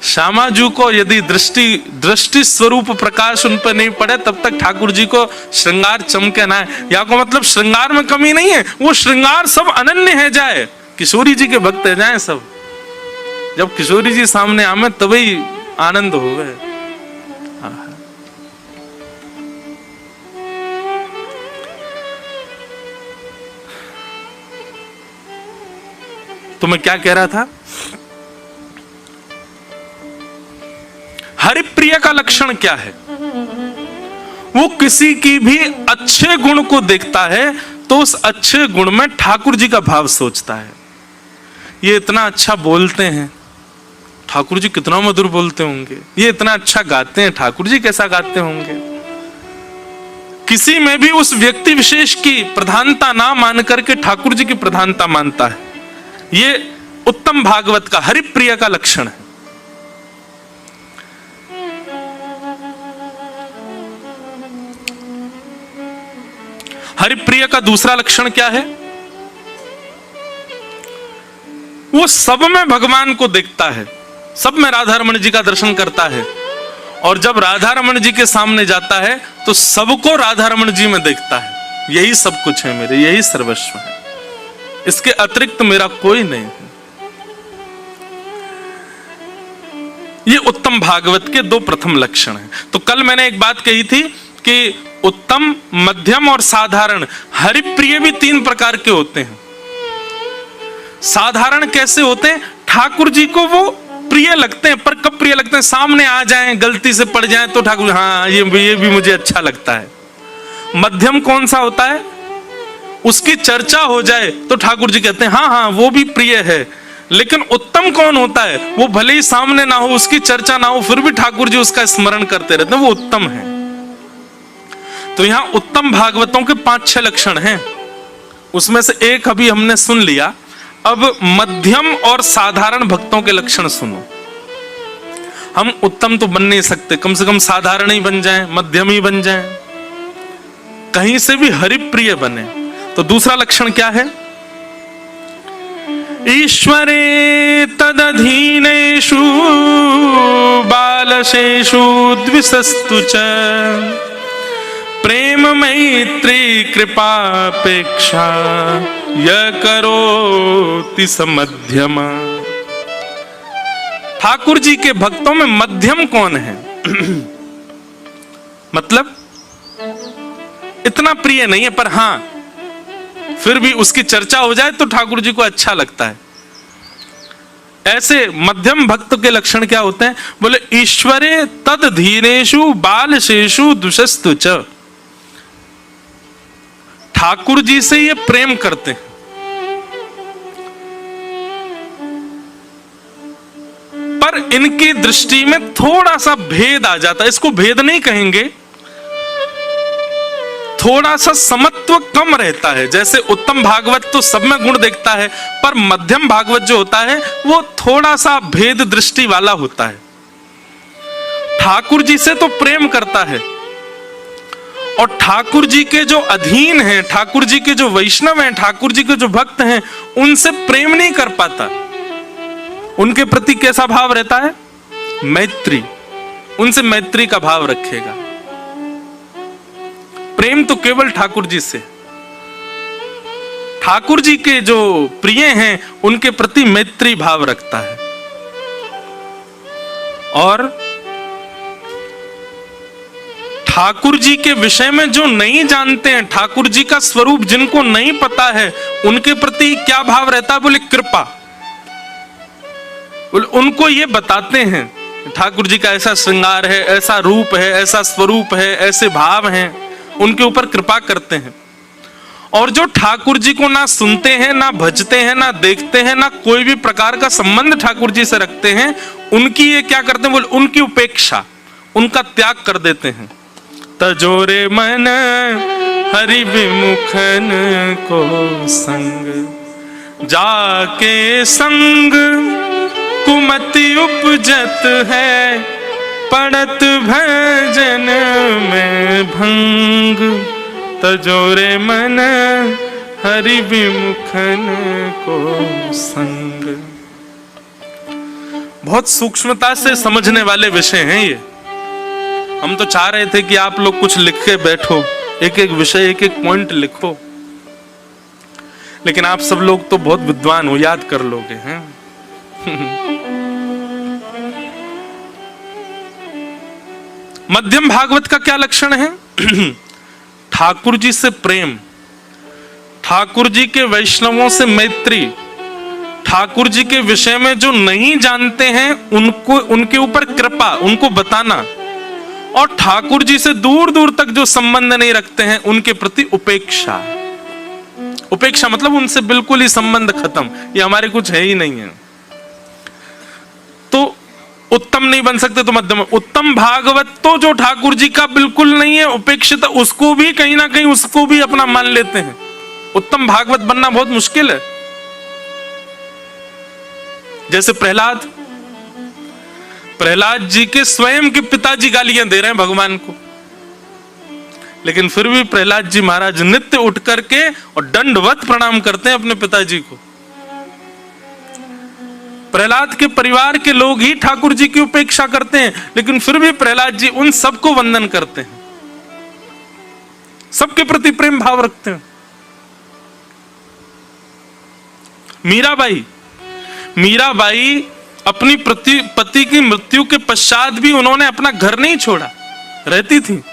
श्यामाजू को यदि दृष्टि स्वरूप प्रकाश उन पर नहीं पड़े तब तक ठाकुर जी को श्रृंगार चमके ना है। या को मतलब श्रृंगार में कमी नहीं है, वो श्रृंगार सब अनन्य है जाए, किशोरी जी के भक्त है जाए सब। जब किशोरी जी सामने आवे तभी आनंद हो गए। तो मैं क्या कह रहा था, हरिप्रिय का लक्षण क्या है? वो किसी की भी अच्छे गुण को देखता है तो उस अच्छे गुण में ठाकुर जी का भाव सोचता है। ये इतना अच्छा बोलते हैं, ठाकुर जी कितना मधुर बोलते होंगे, ये इतना अच्छा गाते हैं, ठाकुर जी कैसा गाते होंगे। किसी में भी उस व्यक्ति विशेष की प्रधानता ना मान करके ठाकुर जी की प्रधानता मानता है। ये उत्तम भागवत का, हरिप्रिय का लक्षण है। हरिप्रिय का दूसरा लक्षण क्या है? वो सब में भगवान को देखता है, सब में राधा रमण जी का दर्शन करता है, और जब राधा रमण जी के सामने जाता है तो सबको राधा रमण जी में देखता है। यही सब कुछ है मेरे, यही सर्वस्व है, इसके अतिरिक्त मेरा कोई नहीं है। ये उत्तम भागवत के दो प्रथम लक्षण हैं। तो कल मैंने एक बात कही थी कि उत्तम, मध्यम और साधारण, हरिप्रिय भी तीन प्रकार के होते हैं। साधारण कैसे होते हैं? ठाकुर जी को वो प्रिय लगते हैं, पर कब प्रिय लगते हैं? सामने आ जाएं, गलती से पड़ जाएं तो ठाकुर, हाँ ये भी मुझे अच्छा लगता है। मध्यम कौन सा होता है? उसकी चर्चा हो जाए तो ठाकुर जी कहते हैं हाँ हाँ वो भी प्रिय है। लेकिन उत्तम कौन होता है? वो भले ही सामने ना हो, उसकी चर्चा ना हो, फिर भी ठाकुर जी उसका स्मरण करते रहते हैं, वो उत्तम है। तो यहां उत्तम भागवतों के 5-6 लक्षण हैं, उसमें से एक अभी हमने सुन लिया। अब मध्यम और साधारण भक्तों के लक्षण सुनो। हम उत्तम तो बन नहीं सकते, कम से कम साधारण ही बन जाएं, मध्यम ही बन जाएं, कहीं से भी हरिप्रिय बने। तो दूसरा लक्षण क्या है? ईश्वरे तदधीनेषु बालशेषु द्विषस्तु च प्रेम मैत्री कृपापेक्षा य करोति समध्यम। ठाकुर जी के भक्तों में मध्यम कौन है? मतलब इतना प्रिय नहीं है, पर हां फिर भी उसकी चर्चा हो जाए तो ठाकुर जी को अच्छा लगता है। ऐसे मध्यम भक्त के लक्षण क्या होते हैं? बोले ईश्वरे तद धीरेषु बालशेषु दुषस्तु च। ठाकुर जी से ये प्रेम करते हैं, पर इनकी दृष्टि में थोड़ा सा भेद आ जाता है। इसको भेद नहीं कहेंगे, थोड़ा सा समत्व कम रहता है। जैसे उत्तम भागवत तो सब में गुण देखता है, पर मध्यम भागवत जो होता है वो थोड़ा सा भेद दृष्टि वाला होता है। ठाकुर जी से तो प्रेम करता है, और ठाकुर जी के जो अधीन हैं, ठाकुर जी के जो वैष्णव हैं, ठाकुर जी के जो भक्त हैं, उनसे प्रेम नहीं कर पाता। उनके प्रति कैसा भाव रहता है? मैत्री। उनसे मैत्री का भाव रखेगा। प्रेम तो केवल ठाकुर जी से। ठाकुर जी के जो प्रिय हैं उनके प्रति मैत्री भाव रखता है। और ठाकुर जी के विषय में जो नहीं जानते हैं, ठाकुर जी का स्वरूप जिनको नहीं पता है, उनके प्रति क्या भाव रहता है? बोले कृपा। बोले उनको ये बताते हैं ठाकुर जी का ऐसा श्रृंगार है, ऐसा रूप है, ऐसा स्वरूप है, ऐसे भाव हैं, उनके ऊपर कृपा करते हैं। और जो ठाकुर जी को ना सुनते हैं, ना भजते हैं, ना देखते हैं, ना कोई भी प्रकार का संबंध ठाकुर जी से रखते हैं, उनकी ये क्या करते हैं? बोले उनकी उपेक्षा, उनका त्याग कर देते हैं। तजोरे मन हरि विमुखन को संग, जाके संग कुमति उपजत है, पड़त भजन में भंग। तजोरे मन हरि विमुखन को संग। बहुत सूक्ष्मता से समझने वाले विषय हैं ये। हम तो चाह रहे थे कि आप लोग कुछ लिख के बैठो, एक एक विषय, एक एक पॉइंट लिखो, लेकिन आप सब लोग तो बहुत विद्वान हो, याद कर लोगे हैं। मध्यम भागवत का क्या लक्षण है? ठाकुर जी से प्रेम, ठाकुर जी के वैष्णवों से मैत्री, ठाकुर जी के विषय में जो नहीं जानते हैं उनको, उनके ऊपर कृपा, उनको बताना, और ठाकुर जी से दूर दूर तक जो संबंध नहीं रखते हैं उनके प्रति उपेक्षा। उपेक्षा मतलब उनसे बिल्कुल ही संबंध खत्म, ये हमारे कुछ है ही नहीं है। तो उत्तम नहीं बन सकते तो मध्यम। उत्तम भागवत तो जो ठाकुर जी का बिल्कुल नहीं है, उपेक्षित, उसको भी कहीं ना कहीं उसको भी अपना मान लेते हैं। उत्तम भागवत बनना बहुत मुश्किल है। जैसे प्रहलाद जी के स्वयं के पिताजी गालियां दे रहे हैं भगवान को, लेकिन फिर भी प्रहलाद जी महाराज नित्य उठ करके और दंडवत प्रणाम करते हैं अपने पिताजी को। प्रहलाद के परिवार के लोग ही ठाकुर जी की उपेक्षा करते हैं, लेकिन फिर भी प्रहलाद जी उन सबको वंदन करते हैं, सबके प्रति प्रेम भाव रखते हैं। मीराबाई अपनी पति की मृत्यु के पश्चात भी उन्होंने अपना घर नहीं छोड़ा, रहती थी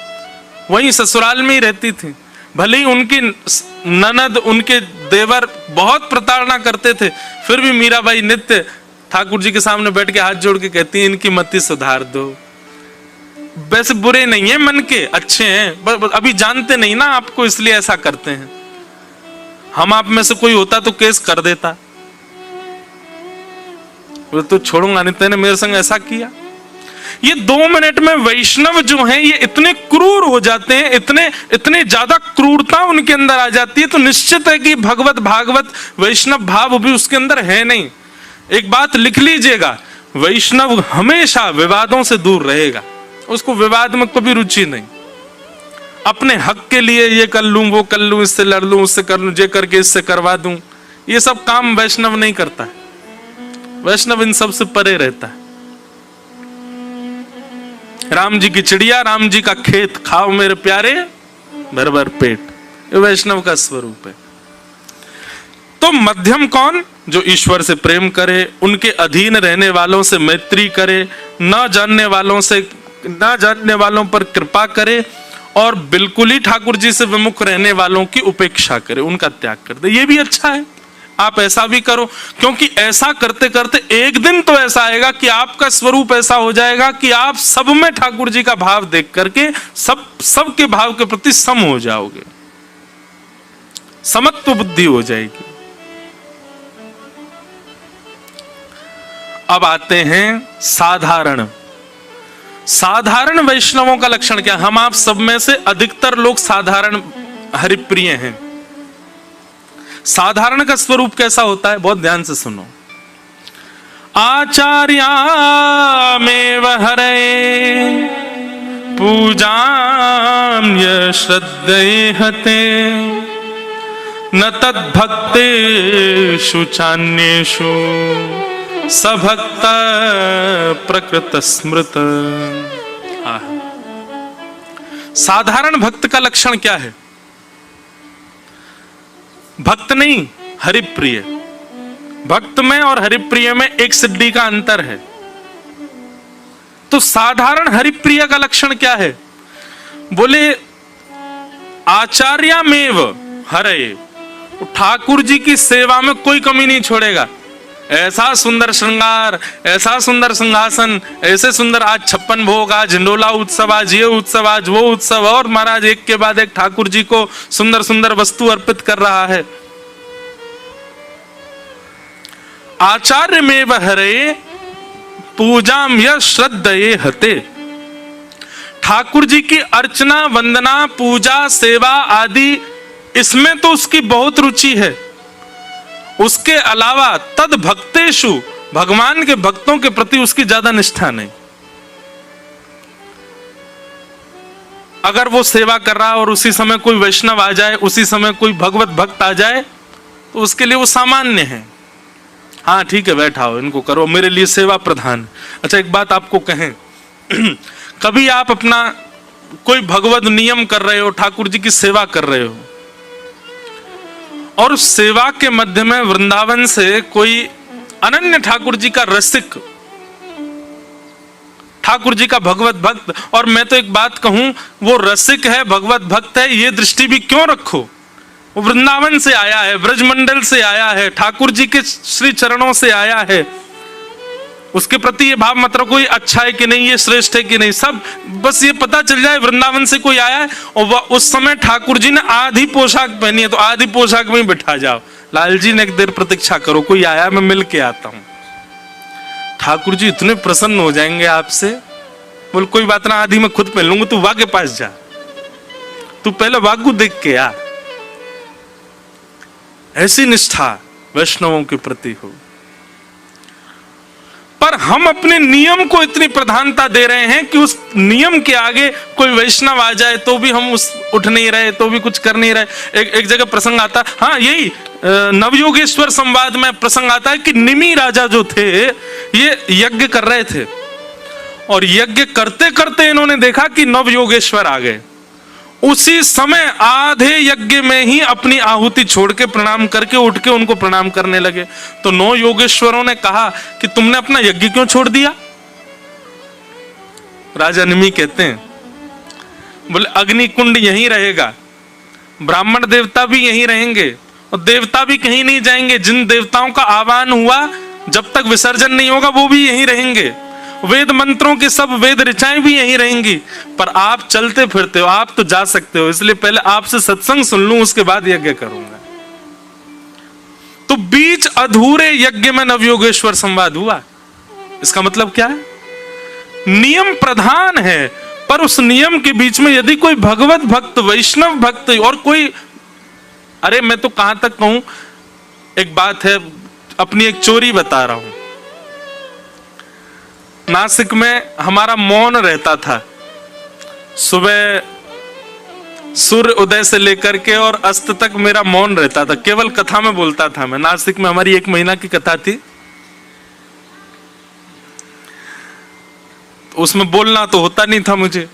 वहीं ससुराल में ही रहती थी। भले ही उनकी ननद उनके देवर बहुत प्रताड़ना करते थे, फिर भी मीराबाई नित्य ठाकुर जी के सामने बैठ के हाथ जोड़ के कहती हैं, इनकी मति सुधार दो। वैसे बुरे नहीं है, मन के अच्छे हैं, अभी जानते नहीं ना आपको, इसलिए ऐसा करते हैं। हम आप में से कोई होता तो केस कर देता, तो छोड़ूंगा नहीं, तेने मेरे संग ऐसा किया। ये 2 मिनट में वैष्णव जो हैं ये इतने क्रूर हो जाते हैं, इतने ज्यादा क्रूरता उनके अंदर आ जाती है, तो निश्चित है कि भागवत वैष्णव भाव भी उसके अंदर है नहीं। एक बात लिख लीजिएगा, वैष्णव हमेशा विवादों से दूर रहेगा, उसको विवाद में कभी रुचि नहीं। अपने हक के लिए ये कर लूं, वो कर लूं, इससे लड़ लूं, उससे कर लूं, ये करके इससे करवा दूं, ये सब काम वैष्णव नहीं करता है। वैष्णव इन सब से परे रहता है। राम जी की चिड़िया, राम जी का खेत खाओ मेरे प्यारे भर भर पेट, ये वैष्णव का स्वरूप है। तो मध्यम कौन? जो ईश्वर से प्रेम करे, उनके अधीन रहने वालों से मैत्री करे, न जानने वालों पर कृपा करे, और बिल्कुल ही ठाकुर जी से विमुख रहने वालों की उपेक्षा करे, उनका त्याग कर दे। ये भी अच्छा है, आप ऐसा भी करो, क्योंकि ऐसा करते करते एक दिन तो ऐसा आएगा कि आपका स्वरूप ऐसा हो जाएगा कि आप सब में ठाकुर जी का भाव देख करके सबके भाव के प्रति सम हो जाओगे, समत्व बुद्धि हो जाएगी। अब आते हैं साधारण वैष्णवों का लक्षण क्या? हम आप सब में से अधिकतर लोग साधारण हरिप्रिय हैं। साधारण का स्वरूप कैसा होता है? बहुत ध्यान से सुनो। आचार्यामेव हरे पूजाम्य श्रद्धेहते न तद्भक्तेषु चान्येषु सभक्त प्रकृत स्मृत। साधारण भक्त का लक्षण क्या है? भक्त नहीं, हरिप्रिय। भक्त में और हरिप्रिय में एक सिद्धि का अंतर है। तो साधारण हरिप्रिय का लक्षण क्या है? बोले आचार्यामेव हरे, ठाकुर जी की सेवा में कोई कमी नहीं छोड़ेगा। ऐसा सुंदर श्रृंगार, ऐसा सुंदर सिंहासन, ऐसे सुंदर आज 56 भोग, आज झंडोला उत्सव, आज ये उत्सव, आज वो उत्सव, और महाराज एक के बाद एक ठाकुर जी को सुंदर सुंदर वस्तु अर्पित कर रहा है। आचार्य में हरे पूजाम य श्रद्धये हते। ठाकुर जी की अर्चना, वंदना, पूजा, सेवा आदि इसमें तो उसकी बहुत रुचि है। उसके अलावा तद भक्तेषु, भगवान के भक्तों के प्रति उसकी ज्यादा निष्ठा नहीं। अगर वो सेवा कर रहा है और उसी समय कोई वैष्णव आ जाए, उसी समय कोई भगवत भक्त आ जाए, तो उसके लिए वो सामान्य है। हाँ ठीक है, बैठाओ, इनको करो, मेरे लिए सेवा प्रधान। अच्छा एक बात आपको कहें, कभी आप अपना कोई भगवत नियम कर रहे हो, ठाकुर जी की सेवा कर रहे हो, और उस सेवा के मध्य में वृंदावन से कोई अनन्य ठाकुर जी का रसिक, ठाकुर जी का भगवत भक्त, और मैं तो एक बात कहूं, वो रसिक है, भगवत भक्त है, ये दृष्टि भी क्यों रखो, वो वृंदावन से आया है, ब्रजमंडल से आया है, ठाकुर जी के श्री चरणों से आया है, उसके प्रति ये भाव मत रखो ये अच्छा है कि नहीं, ये श्रेष्ठ है कि नहीं, सब बस ये पता चल जाए वृंदावन से कोई आया है और वह उस समय ठाकुर जी ने आधी पोशाक पहनी है तो आधी पोशाक में ही बिठा जाओ, लाल जी ने एक देर प्रतीक्षा करो, कोई आया मैं मिल के आता हूं। ठाकुर जी इतने प्रसन्न हो जाएंगे आपसे, बोल कोई बात ना, आधी मैं खुद पहन लूंगा, तू वाह के पास जा, तू पहले वाह को देख के आ। ऐसी निष्ठा वैष्णवों के प्रति हो। पर हम अपने नियम को इतनी प्रधानता दे रहे हैं कि उस नियम के आगे कोई वैष्णव आ जाए तो भी हम उठ नहीं रहे, तो भी कुछ कर नहीं रहे। एक जगह प्रसंग आता, हाँ यही नवयोगेश्वर संवाद में प्रसंग आता है कि निमि राजा जो थे ये यज्ञ कर रहे थे और यज्ञ करते करते इन्होंने देखा कि नवयोगेश्वर आ गए। उसी समय आधे यज्ञ में ही अपनी आहुति छोड़ के प्रणाम करके उठ के उनको प्रणाम करने लगे। तो नौ योगेश्वरों ने कहा कि तुमने अपना यज्ञ क्यों छोड़ दिया? राजा निमि कहते हैं, बोले अग्नि कुंड यहीं रहेगा, ब्राह्मण देवता भी यहीं रहेंगे और देवता भी कहीं नहीं जाएंगे। जिन देवताओं का आह्वान हुआ जब तक विसर्जन नहीं होगा वो भी यहीं रहेंगे, वेद मंत्रों की सब वेद ऋचाएं भी यहीं रहेंगी। पर आप चलते फिरते हो, आप तो जा सकते हो, इसलिए पहले आपसे सत्संग सुन लूं उसके बाद यज्ञ करूंगा। तो बीच अधूरे यज्ञ में नवयोगेश्वर संवाद हुआ। इसका मतलब क्या है? नियम प्रधान है, पर उस नियम के बीच में यदि कोई भगवत भक्त, वैष्णव भक्त और कोई, अरे मैं तो कहां तक कहूं, एक बात है, अपनी एक चोरी बता रहा हूं। नासिक में हमारा मौन रहता था, सुबह सूर्य उदय से लेकर के और अस्त तक मेरा मौन रहता था, केवल कथा में बोलता था मैं। नासिक में हमारी 1 महीना की कथा थी, उसमें बोलना तो होता नहीं था मुझे,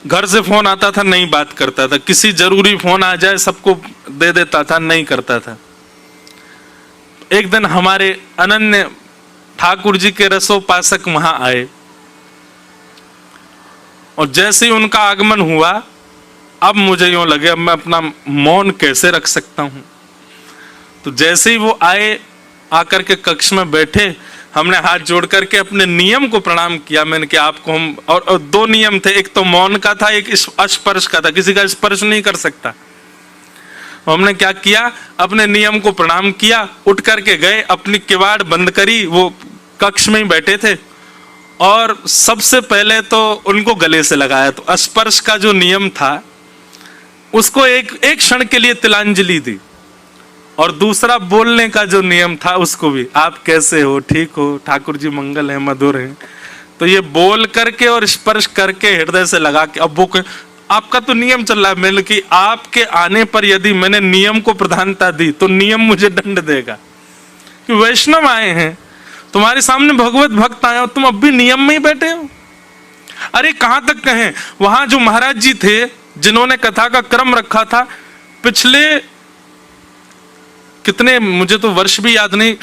घर से फोन आता था नहीं बात करता था, किसी जरूरी फोन आ जाए सबको दे देता था, नहीं करता था। एक दिन हमारे अनन्य ठाकुर जी के रसोपासक वहां आए और जैसे ही उनका आगमन हुआ, अब मुझे यूं लगे अब मैं अपना मौन कैसे रख सकता हूं। तो जैसे ही वो आए, आकर के कक्ष में बैठे, हमने हाथ जोड़ करके अपने नियम को प्रणाम किया। मैंने कि आपको हम, और 2 नियम थे, एक तो मौन का था, एक स्पर्श का था, किसी का स्पर्श नहीं कर सकता। हमने क्या किया, अपने नियम को प्रणाम किया, उठ करके गए, अपनी किवाड़ बंद करी, वो कक्ष में ही बैठे थे और सबसे पहले तो उनको गले से लगाया। तो स्पर्श का जो नियम था उसको एक क्षण के लिए तिलांजलि दी, और दूसरा बोलने का जो नियम था उसको भी, आप कैसे हो, ठीक हो, ठाकुर जी मंगल है, मधुर है। तो ये बोल करके और स्पर्श करके हृदय से लगा के, अब वो आपका तो नियम चल रहा है, मैंने कि आपके आने पर यदि मैंने नियम को प्रधानता दी तो नियम मुझे दंड देगा कि वैष्णव आए हैं, तुम्हारे सामने भगवत भक्त आए हो, तुम अब भी नियम में ही बैठे हो। अरे कहां तक कहें, वहां जो महाराज जी थे जिन्होंने कथा का क्रम रखा था, पिछले कितने, मुझे तो वर्ष भी याद नहीं,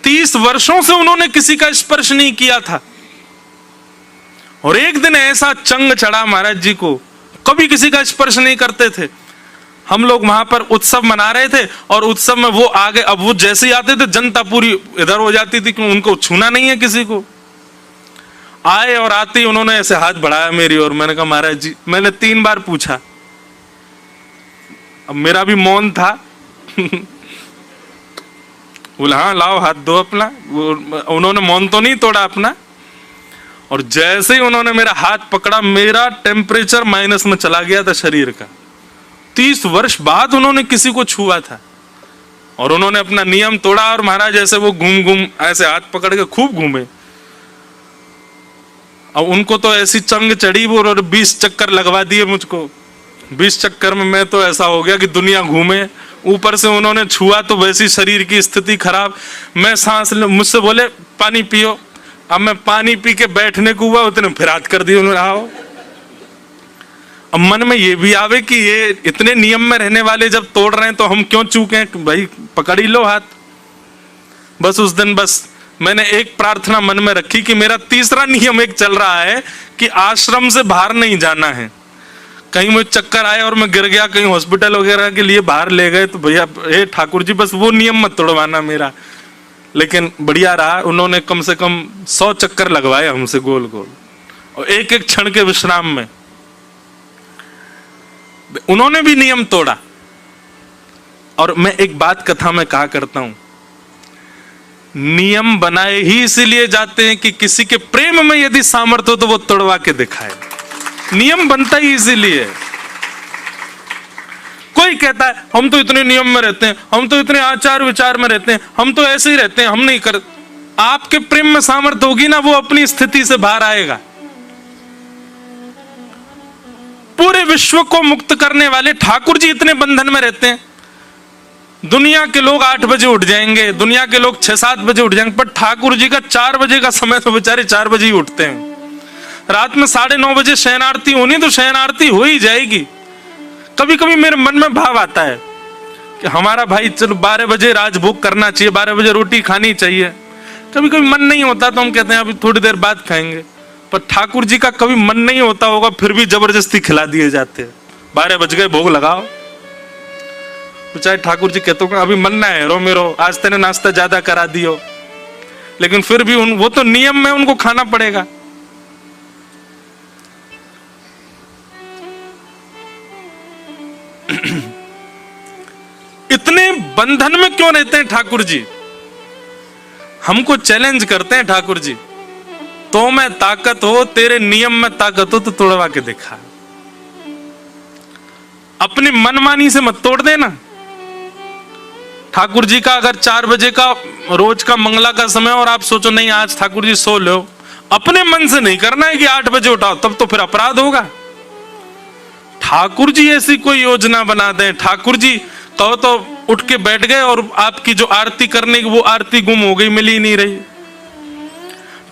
30 वर्षों से उन्होंने किसी का स्पर्श नहीं किया था। और एक दिन ऐसा चंग चढ़ा महाराज जी को, कभी किसी का स्पर्श नहीं करते थे। हम लोग वहां पर उत्सव मना रहे थे और उत्सव में वो आ गए, अब वो जैसे ही आते थे जनता पूरी इधर हो जाती थी कि उनको छूना नहीं है किसी को। आए और आते ही उन्होंने ऐसे हाथ बढ़ाया मेरी और, मैंने कहा महाराज जी, मैंने 3 बार पूछा, अब मेरा भी मौन था बोला हाँ लाओ हाथ दो अपना। उन्होंने मौन तो नहीं तोड़ा अपना, और जैसे ही उन्होंने मेरा हाथ पकड़ा, मेरा टेम्परेचर माइनस में चला गया था शरीर का। 30 वर्ष बाद उन्होंने किसी को छुआ था और उन्होंने अपना नियम तोड़ा। और महाराज ऐसे वो घूम ऐसे हाथ पकड़ के खूब घूमे। अब उनको तो ऐसी चंग चढ़ी वो, और 20 चक्कर लगवा दिए मुझको। 20 चक्कर में मैं तो ऐसा हो गया कि दुनिया घूमे। ऊपर से उन्होंने छुआ तो वैसी शरीर की स्थिति खराब। मैं सांस, मुझसे बोले पानी पियो। अब मैं पानी पी के बैठने को हुआ, उतने फिर हाथ कर दिए उन्होंने। आओ, अब मन में ये भी आवे कि ये इतने नियम में रहने वाले जब तोड़ रहे हैं तो हम क्यों चूके, भाई पकड़ ही लो हाथ। बस उस दिन बस मैंने एक प्रार्थना मन में रखी कि मेरा तीसरा नियम एक चल रहा है कि आश्रम से बाहर नहीं जाना है। कहीं मुझे चक्कर आए और मैं गिर गया, कहीं हॉस्पिटल वगैरह के लिए बाहर ले गए तो भैया हे ठाकुर जी बस वो नियम मत तोड़वाना मेरा। लेकिन बढ़िया रहा, उन्होंने कम से कम 100 चक्कर लगवाए हमसे गोल गोल, और एक एक क्षण के विश्राम में उन्होंने भी नियम तोड़ा। और मैं एक बात कथा में कहा करता हूं, नियम बनाए ही इसीलिए जाते हैं कि किसी के प्रेम में यदि सामर्थ्य हो तो वो तोड़वा के दिखाए। नियम बनता ही इसीलिए। कोई कहता है हम तो इतने नियम में रहते हैं, हम तो इतने आचार विचार में रहते हैं, हम तो ऐसे ही रहते हैं, हम नहीं कर। आपके प्रेम में सामर्थ्य होगी ना, वो अपनी स्थिति से बाहर आएगा। पूरे विश्व को मुक्त करने वाले ठाकुर जी इतने बंधन में रहते हैं। दुनिया के लोग 8 बजे उठ जाएंगे, दुनिया के लोग 6-7 बजे उठ जाएंगे, पर ठाकुर जी का 4 बजे का समय तो बेचारे 4 बजे ही उठते हैं। रात में 9:30 बजे शयन आरती होनी तो शयन आरती हो ही जाएगी। कभी कभी मेरे मन में भाव आता है कि हमारा भाई चलो 12 बजे राजभोग करना चाहिए, 12 बजे रोटी खानी चाहिए। कभी कभी मन नहीं होता तो हम कहते हैं अभी थोड़ी देर बाद खाएंगे, पर ठाकुर जी का कभी मन नहीं होता होगा फिर भी जबरदस्ती खिला दिए जाते हैं। 12 बज गए, भोग लगाओ। तो चाहे ठाकुर जी कहते हो अभी मन ना है, रो मेरो आज तेने नाश्ता ज्यादा करा दियो, लेकिन फिर भी वो तो नियम में उनको खाना पड़ेगा। इतने बंधन में क्यों रहते हैं ठाकुर जी? हमको चैलेंज करते हैं ठाकुर जी, तो में ताकत हो, तेरे नियम में ताकत हो तो तोड़वा के दिखा। अपनी मनमानी से मत तोड़ देना। ठाकुर जी का अगर 4 बजे का रोज का मंगला का समय और आप सोचो नहीं आज ठाकुर जी सो लो, अपने मन से नहीं करना है कि 8 बजे उठाओ, तब तो फिर अपराध होगा। ठाकुर जी ऐसी कोई योजना बना दें, ठाकुर जी कहो तो उठ के बैठ गए और आपकी जो आरती करने की वो आरती गुम हो गई, मिल ही नहीं रही।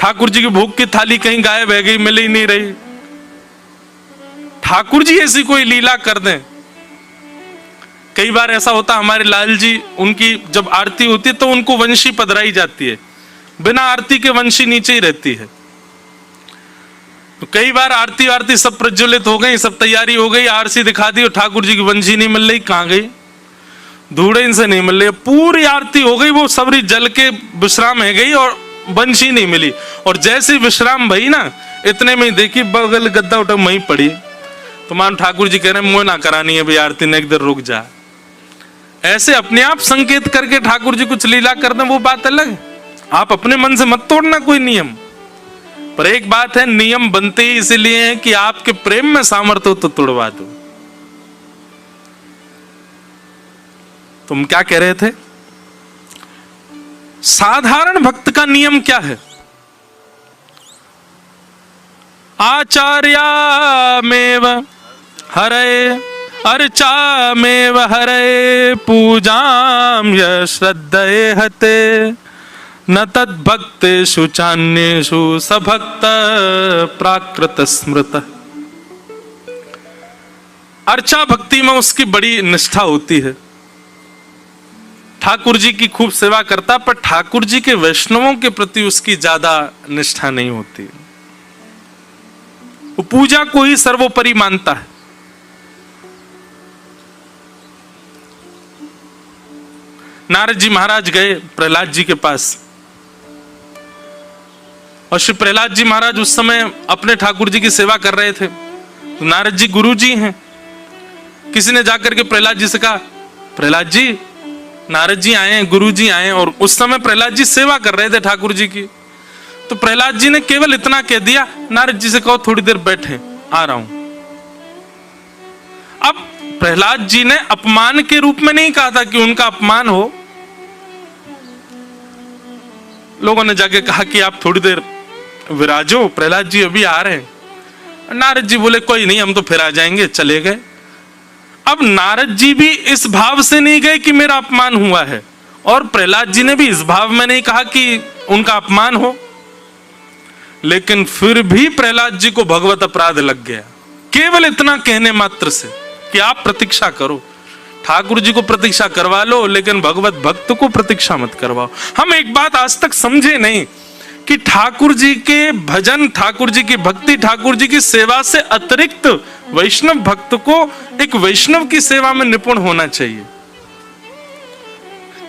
ठाकुर जी की भोग की थाली कहीं गायब है गई, मिल ही नहीं रही। ठाकुर जी ऐसी कोई लीला कर दें। कई बार ऐसा होता हमारे लाल जी, उनकी जब आरती होती है तो उनको वंशी पधराई जाती है, बिना आरती के वंशी नीचे ही रहती है। तो कई बार आरती सब प्रज्वलित हो गई, सब तैयारी हो गई, आरती दिखा दी और ठाकुर जी की वंशी नहीं मिल रही। कहां गई? धूड़े इनसे नहीं मिल रही। पूरी आरती हो गई, वो सबरी जल के विश्राम है गई और वंशी नहीं मिली। और जैसे विश्राम भई ना, इतने में देखी बगल गद्दा उठा वहीं पड़ी। तो मान ठाकुर जी कह रहे हैं मोह ना करानी है भाई, आरती ने एक देर रुक जा। ऐसे अपने आप संकेत करके ठाकुर जी कुछ लीला कर दें, वो बात अलग है। आप अपने मन से मत तोड़ना कोई नियम। पर एक बात है, नियम बनते ही इसलिए हैं कि आपके प्रेम में सामर्थ्य हो तो तोड़वा दो। तुम क्या कह रहे थे? साधारण भक्त का नियम क्या है? आचार्यामेव हरे अर्चामेव हरे पूजाम यश्रद्धये हते न तद्भक्तेषु चान्येषु सभक्त प्राकृत स्मृत। अर्चा भक्ति में उसकी बड़ी निष्ठा होती है, ठाकुर जी की खूब सेवा करता, पर ठाकुर जी के वैष्णवों के प्रति उसकी ज्यादा निष्ठा नहीं होती। वो पूजा को ही सर्वोपरि मानता है। नारद जी महाराज गए प्रहलाद जी के पास, और श्री प्रहलाद जी महाराज उस समय अपने ठाकुर जी की सेवा कर रहे थे। तो नारद जी गुरु जी हैं। किसी ने जाकर के प्रहलाद जी से कहा, प्रहलाद जी नारद जी आए हैं, गुरु जी आए हैं। और उस समय प्रहलाद जी सेवा कर रहे थे ठाकुर जी की। तो प्रहलाद जी ने केवल इतना कह दिया, नारद जी से कहो थोड़ी देर बैठे, आ रहा हूं। अब प्रहलाद जी ने अपमान के रूप में नहीं कहा था कि उनका अपमान हो। लोगों ने जाके कहा कि आप थोड़ी देर विराजो, प्रहलाद जी अभी आ रहे हैं। नारद जी बोले कोई नहीं, हम तो फिर आ जाएंगे, चले गए। अब नारद जी भी इस भाव से नहीं गए कि मेरा अपमान हुआ है, और प्रहलाद जी ने भी इस भाव में नहीं कहा कि उनका अपमान हो। लेकिन फिर भी प्रहलाद जी को भगवत अपराध लग गया, केवल इतना कहने मात्र से कि आप प्रतीक्षा करो, ठाकुर जी को प्रतीक्षा करवा लो, लेकिन भगवत भक्त को प्रतीक्षा मत करवाओ। हम एक बात आज तक समझे नहीं कि ठाकुर जी के भजन, ठाकुर जी की भक्ति, ठाकुर जी की सेवा से अतिरिक्त वैष्णव भक्त को एक वैष्णव की सेवा में निपुण होना चाहिए।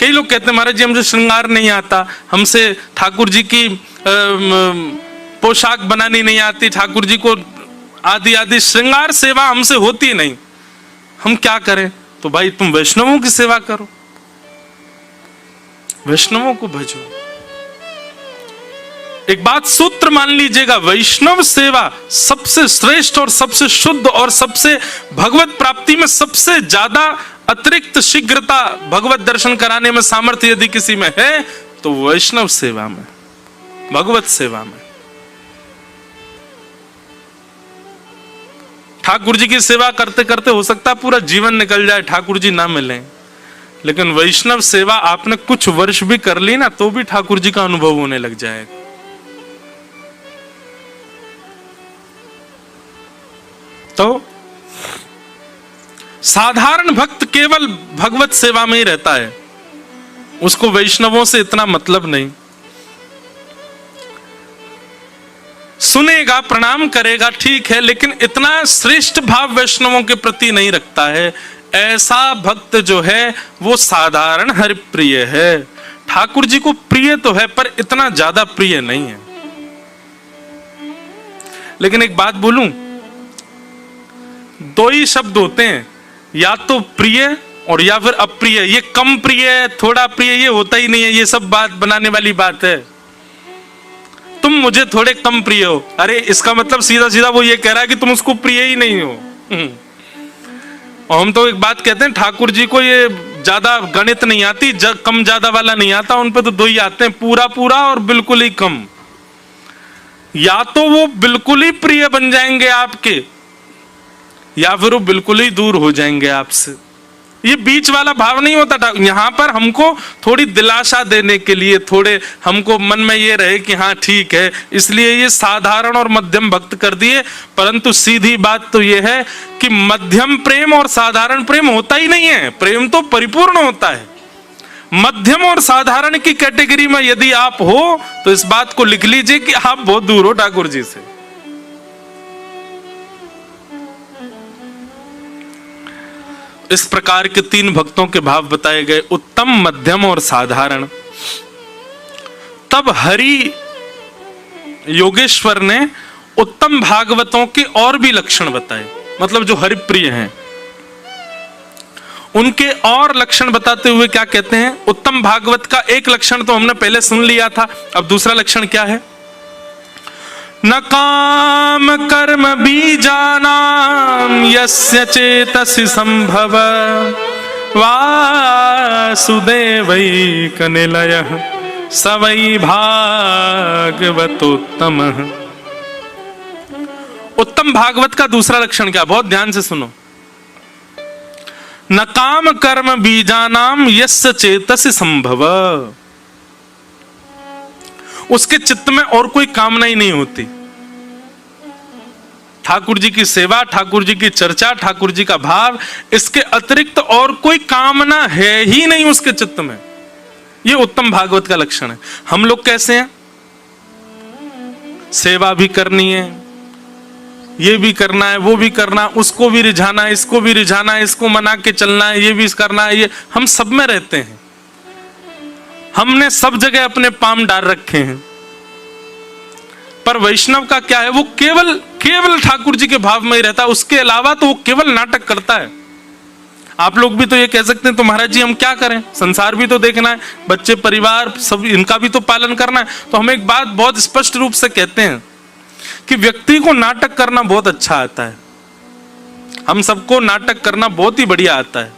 कई लोग कहते हैं महाराज जी हमसे श्रृंगार नहीं आता, हमसे ठाकुर जी की पोशाक बनानी नहीं आती, ठाकुर जी को आदि आदि श्रृंगार सेवा हमसे होती नहीं, हम क्या करें? तो भाई तुम वैष्णवों की सेवा करो, वैष्णवों को भजो। एक बात सूत्र मान लीजिएगा, वैष्णव सेवा सबसे श्रेष्ठ और सबसे शुद्ध और सबसे भगवत प्राप्ति में सबसे ज्यादा अतिरिक्त शीघ्रता भगवत दर्शन कराने में सामर्थ्य यदि किसी में है तो वैष्णव सेवा में, भगवत सेवा में। ठाकुर जी की सेवा करते करते हो सकता है पूरा जीवन निकल जाए, ठाकुर जी ना मिले, लेकिन वैष्णव सेवा आपने कुछ वर्ष भी कर ली ना तो भी ठाकुर जी का अनुभव होने लग जाएगा। तो साधारण भक्त केवल भगवत सेवा में ही रहता है, उसको वैष्णवों से इतना मतलब नहीं। सुनेगा, प्रणाम करेगा, ठीक है, लेकिन इतना श्रेष्ठ भाव वैष्णवों के प्रति नहीं रखता है। ऐसा भक्त जो है वो साधारण हरिप्रिय है, ठाकुर जी को प्रिय तो है पर इतना ज्यादा प्रिय नहीं है। लेकिन एक बात बोलूं, दो ही शब्द होते हैं, या तो प्रिय और या फिर अप्रिय। ये कम प्रिय, थोड़ा प्रिय, ये होता ही नहीं है। ये सब बात बनाने वाली बात है। तुम मुझे थोड़े कम प्रिय हो, अरे इसका मतलब सीधा सीधा वो ये कह रहा है कि तुम उसको प्रिय ही नहीं हो। और हम तो एक बात कहते हैं, ठाकुर जी को ये ज्यादा गणित नहीं आती, कम ज्यादा वाला नहीं आता, उन पे तो दो ही आते हैं, पूरा पूरा और बिल्कुल ही कम। या तो वो बिल्कुल ही प्रिय बन जाएंगे आपके, या फिर वो बिल्कुल ही दूर हो जाएंगे आपसे। ये बीच वाला भाव नहीं होता। यहां पर हमको थोड़ी दिलासा देने के लिए, थोड़े हमको मन में ये रहे कि हाँ ठीक है, इसलिए ये साधारण और मध्यम भक्त कर दिए। परंतु सीधी बात तो ये है कि मध्यम प्रेम और साधारण प्रेम होता ही नहीं है, प्रेम तो परिपूर्ण होता है। मध्यम और साधारण की कैटेगरी में यदि आप हो तो इस बात को लिख लीजिए कि आप बहुत दूर हो ठाकुर जी से। इस प्रकार के तीन भक्तों के भाव बताए गए, उत्तम, मध्यम और साधारण। तब हरि योगेश्वर ने उत्तम भागवतों के और भी लक्षण बताए, मतलब जो हरिप्रिय हैं उनके और लक्षण बताते हुए क्या कहते हैं? उत्तम भागवत का एक लक्षण तो हमने पहले सुन लिया था, अब दूसरा लक्षण क्या है? न काम कर्म बीजानां यस्य चेतसि संभव वासुदेवैकनिलयः स वै भागवतोत्तमः। उत्तम भागवत का दूसरा लक्षण क्या? बहुत ध्यान से सुनो। न काम कर्म बीजानां यस्य चेतसि संभव, उसके चित्त में और कोई कामना ही नहीं होती। ठाकुर जी की सेवा, ठाकुर जी की चर्चा, ठाकुर जी का भाव, इसके अतिरिक्त और कोई कामना है ही नहीं उसके चित्त में। यह उत्तम भागवत का लक्षण है। हम लोग कैसे हैं? सेवा भी करनी है, ये भी करना है, वो भी करना, उसको भी रिझाना है, इसको भी रिझाना है, इसको मना के चलना है, ये भी करना है। ये हम सब में रहते हैं, हमने सब जगह अपने पाम डाल रखे हैं। पर वैष्णव का क्या है? वो केवल केवल ठाकुर जी के भाव में ही रहता है, उसके अलावा तो वो केवल नाटक करता है। आप लोग भी तो ये कह सकते हैं तो महाराज जी हम क्या करें, संसार भी तो देखना है, बच्चे, परिवार, सब इनका भी तो पालन करना है। तो हम एक बात बहुत स्पष्ट रूप से कहते हैं कि व्यक्ति को नाटक करना बहुत अच्छा आता है, हम सबको नाटक करना बहुत ही बढ़िया आता है।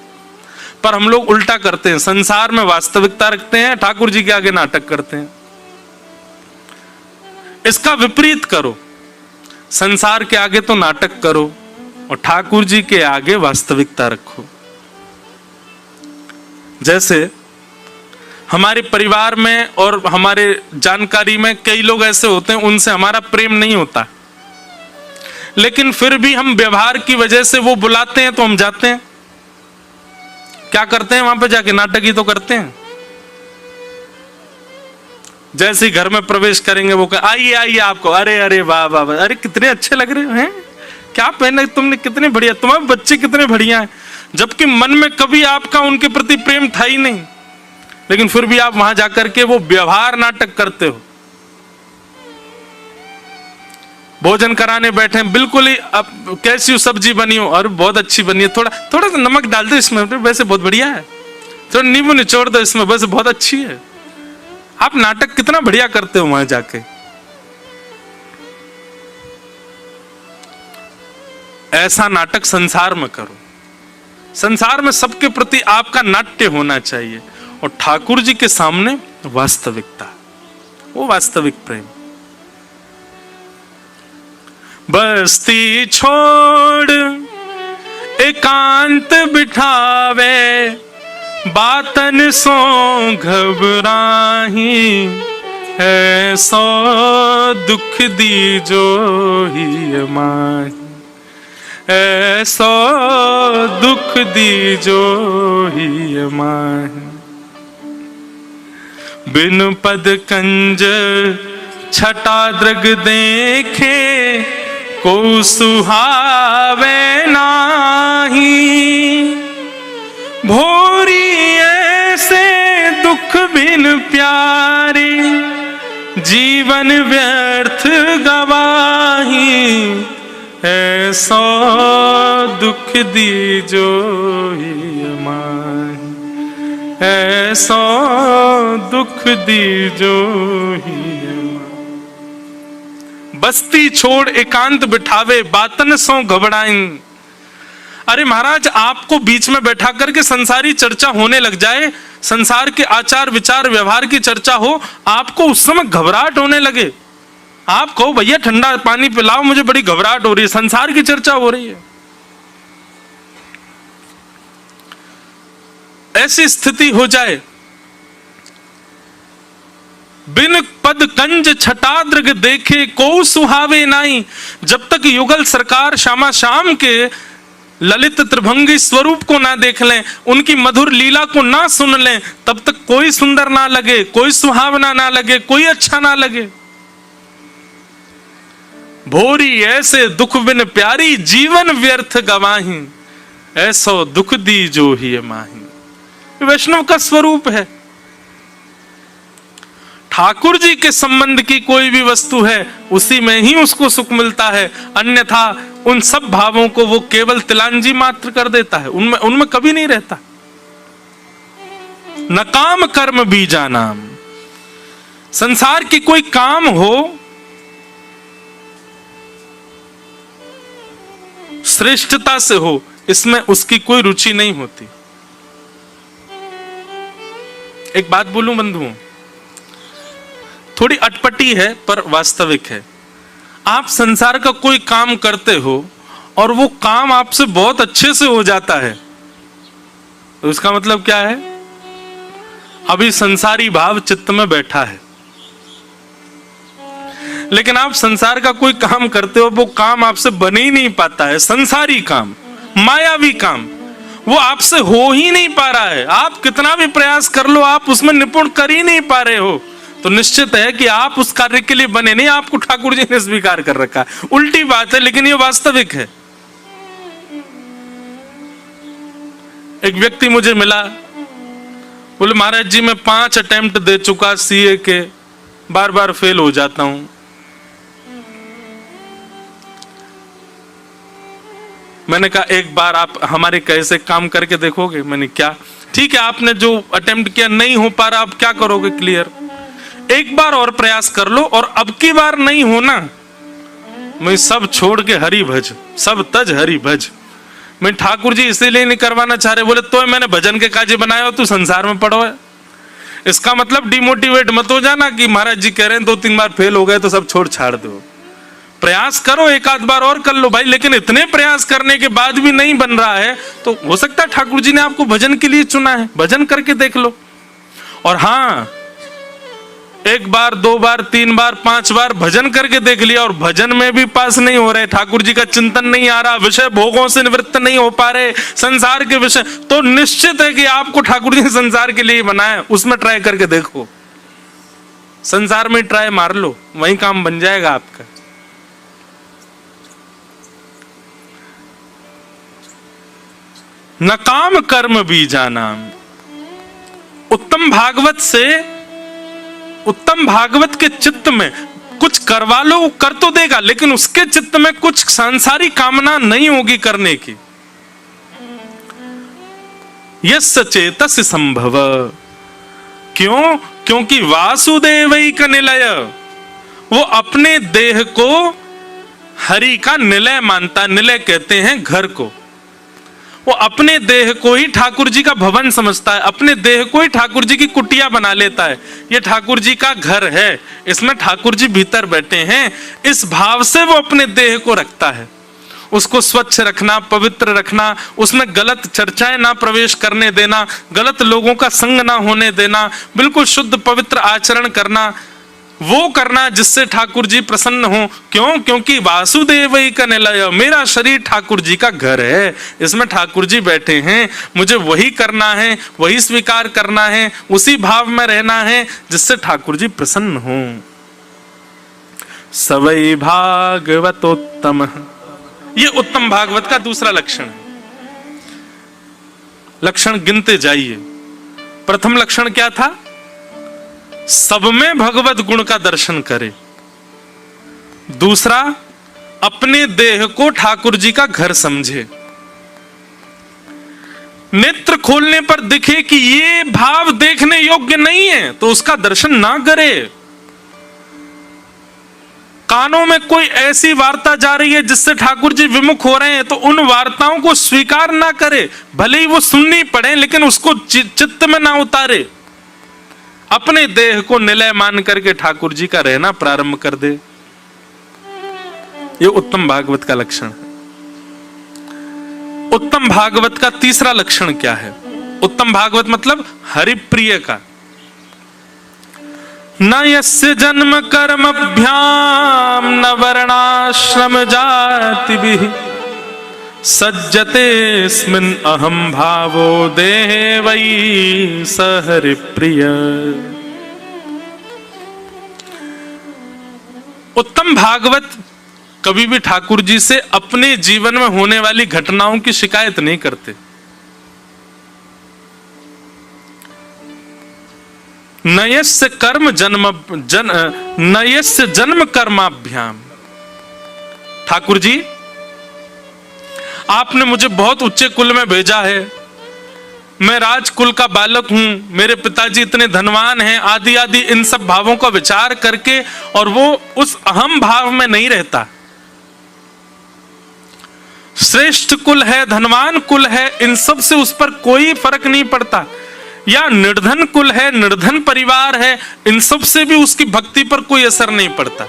पर हम लोग उल्टा करते हैं, संसार में वास्तविकता रखते हैं, ठाकुर जी के आगे नाटक करते हैं। इसका विपरीत करो, संसार के आगे तो नाटक करो और ठाकुर जी के आगे वास्तविकता रखो। जैसे हमारे परिवार में और हमारे जानकारी में कई लोग ऐसे होते हैं, उनसे हमारा प्रेम नहीं होता, लेकिन फिर भी हम व्यवहार की वजह से वो बुलाते हैं तो हम जाते हैं। क्या करते हैं वहां पे जाके? नाटक ही तो करते हैं। जैसे ही घर में प्रवेश करेंगे वो कह आइए आइए आपको, अरे अरे वाह वाह, अरे कितने अच्छे लग रहे हैं, क्या पहने तुमने, कितने बढ़िया, तुम्हारे बच्चे कितने बढ़िया हैं, जबकि मन में कभी आपका उनके प्रति प्रेम था ही नहीं। लेकिन फिर भी आप वहां जाकर के वो व्यवहार नाटक करते हो। भोजन कराने बैठे हैं, बिल्कुल ही अब कैसी सब्जी बनी हो, और बहुत अच्छी बनी है, थोड़ा थोड़ा सा नमक डाल दो इसमें, वैसे बहुत बढ़िया है, थोड़ा नींबू निचोड़ दो इसमें, वैसे बहुत अच्छी है। आप नाटक कितना बढ़िया करते हो वहां जाके। ऐसा नाटक संसार में करो। संसार में सबके प्रति आपका नाट्य होना चाहिए, और ठाकुर जी के सामने वास्तविकता, वो वास्तविक प्रेम। बस्ती छोड़ एकांत बिठावे, बातन सो घबराही, ऐसो दुख दी जो ही माही, ऐसो दुख दी जो ही माही। बिन पद कंज छटा दृग देखे, को सुहावे नाही, भोरी ऐसे दुख बिन प्यारी, जीवन व्यर्थ गवाही, ऐसो दुख दी जो ही माही, ऐसो दुख दी जो ही। बस्ती छोड़ एकांत बिठावे, बातन सो घबराएं। अरे महाराज, आपको बीच में बैठा करके संसारी चर्चा होने लग जाए, संसार के आचार विचार व्यवहार की चर्चा हो, आपको उस समय घबराहट होने लगे, आप कहो भैया ठंडा पानी पिलाओ, मुझे बड़ी घबराहट हो रही है, संसार की चर्चा हो रही है। ऐसी स्थिति हो जाए, बिन पद कंज छटा दृग देखे, को सुहावे नाई। जब तक युगल सरकार श्यामा श्याम के ललित त्रिभंगी स्वरूप को ना देख लें, उनकी मधुर लीला को ना सुन लें, तब तक कोई सुंदर ना लगे, कोई सुहावना ना लगे, कोई अच्छा ना लगे। भोरी ऐसे दुख बिन प्यारी, जीवन व्यर्थ गवाही, ऐसो दुख दी जो ही माही। वैष्णव का स्वरूप है। ठाकुर जी के संबंध की कोई भी वस्तु है, उसी में ही उसको सुख मिलता है, अन्यथा उन सब भावों को वो केवल तिलांजी मात्र कर देता है, उनमें कभी नहीं रहता। न काम कर्म बीजा नाम। संसार की कोई काम हो, श्रेष्ठता से हो, इसमें उसकी कोई रुचि नहीं होती। एक बात बोलूं बंधुओं, थोड़ी अटपटी है पर वास्तविक है। आप संसार का कोई काम करते हो और वो काम आपसे बहुत अच्छे से हो जाता है, तो इसका मतलब क्या है? अभी संसारी भाव चित्त में बैठा है। लेकिन आप संसार का कोई काम करते हो, वो काम आपसे बन ही नहीं पाता है, संसारी काम, मायावी काम, वो आपसे हो ही नहीं पा रहा है। आप कितना भी प्रयास कर लो, आप उसमें निपुण कर ही नहीं पा रहे हो, तो निश्चित है कि आप उस कार्य के लिए बने नहीं, आपको ठाकुर जी ने स्वीकार कर रखा है। उल्टी बात है, लेकिन ये वास्तविक है। एक व्यक्ति मुझे मिला, बोले महाराज जी मैं 5 अटेम्प्ट दे चुका सीए के, बार बार फेल हो जाता हूं। मैंने कहा एक बार आप हमारे कैसे काम करके देखोगे? मैंने क्या, ठीक है आपने जो अटेम्प्ट किया नहीं हो पा रहा, आप क्या करोगे क्लियर? एक बार और प्रयास कर लो, और अब की बार नहीं होना, मैं सब छोड़ के हरि भज, सब तज हरि भज। मैं ठाकुर जी इसीलिए नहीं करवाना चाह रहे। बोले तो मैंने भजन के काजे बनाए हो, तू संसार में पड़ो है। इसका मतलब डिमोटिवेट मत हो जाना कि महाराज जी कह रहे हैं 2-3 बार फेल हो गए तो सब छोड़ छाड़ दो। प्रयास करो, एक आध बार और कर लो भाई। लेकिन इतने प्रयास करने के बाद भी नहीं बन रहा है, तो हो सकता है ठाकुर जी ने आपको भजन के लिए चुना है, भजन करके देख लो। और हाँ, 1 बार 2 बार 3 बार 5 बार भजन करके देख लिया और भजन में भी पास नहीं हो रहे, ठाकुर जी का चिंतन नहीं आ रहा, विषय भोगों से निवृत्त नहीं हो पा रहे, संसार के विषय, तो निश्चित है कि आपको ठाकुर जी ने संसार के लिए बनाया, उसमें ट्राई करके देखो। संसार में ट्राई मार लो, वही काम बन जाएगा आपका। न काम कर्म बीजा नाम। उत्तम भागवत के चित्त में कुछ करवा लो, वो कर तो देगा, लेकिन उसके चित्त में कुछ सांसारिक कामना नहीं होगी करने की। यस्य चेतस संभव, क्यों? क्योंकि वासुदेवैक निलय, वो अपने देह को हरि का निलय मानता। निलय कहते हैं घर को। वो अपने देह को ही ठाकुर जी का भवन समझता है, अपने देह को ही ठाकुर जी की कुटिया बना लेता है। ये ठाकुर जी का घर है, इसमें ठाकुर जी भीतर बैठे हैं। इस भाव से वो अपने देह को रखता है। उसको स्वच्छ रखना, पवित्र रखना, उसमें गलत चर्चाएं ना प्रवेश करने देना, गलत लोगों का संग ना होने देना, बिल्कुल शुद्ध पवित्र आचरण करना, वो करना जिससे ठाकुर जी प्रसन्न हो। क्यों? क्योंकि वासुदेवैक निलय, मेरा शरीर ठाकुर जी का घर है, इसमें ठाकुर जी बैठे हैं, मुझे वही करना है, वही स्वीकार करना है, उसी भाव में रहना है जिससे ठाकुर जी प्रसन्न हो। सवै भागवतोत्तम, ये उत्तम भागवत का दूसरा लक्षण है। लक्षण गिनते जाइए। प्रथम लक्षण क्या था? सब में भगवत गुण का दर्शन करे। दूसरा, अपने देह को ठाकुर जी का घर समझे। नेत्र खोलने पर दिखे कि ये भाव देखने योग्य नहीं है तो उसका दर्शन ना करे। कानों में कोई ऐसी वार्ता जा रही है जिससे ठाकुर जी विमुख हो रहे हैं तो उन वार्ताओं को स्वीकार ना करे, भले ही वो सुननी पड़े, लेकिन उसको चित्त में ना उतारे। अपने देह को निलय मान करके ठाकुर जी का रहना प्रारंभ कर दे। ये उत्तम भागवत का लक्षण है। उत्तम भागवत का तीसरा लक्षण क्या है? उत्तम भागवत मतलब हरिप्रिय का। न यस्य जन्म कर्मभ्याम न वर्णाश्रम जातिभिः सज्जतेऽस्मिन् अहं भावो देहे वै स हरिप्रिय। उत्तम भागवत कभी भी ठाकुर जी से अपने जीवन में होने वाली घटनाओं की शिकायत नहीं करते। नयस्य जन्म कर्माभ्याम। ठाकुर जी, आपने मुझे बहुत उच्चे कुल में भेजा है, मैं राजकुल का बालक हूं, मेरे पिताजी इतने धनवान हैं, आदि आदि इन सब भावों का विचार करके, और वो उस अहम भाव में नहीं रहता। श्रेष्ठ कुल है, धनवान कुल है, इन सब से उस पर कोई फर्क नहीं पड़ता। या निर्धन कुल है, निर्धन परिवार है, इन सब से भी उसकी भक्ति पर कोई असर नहीं पड़ता।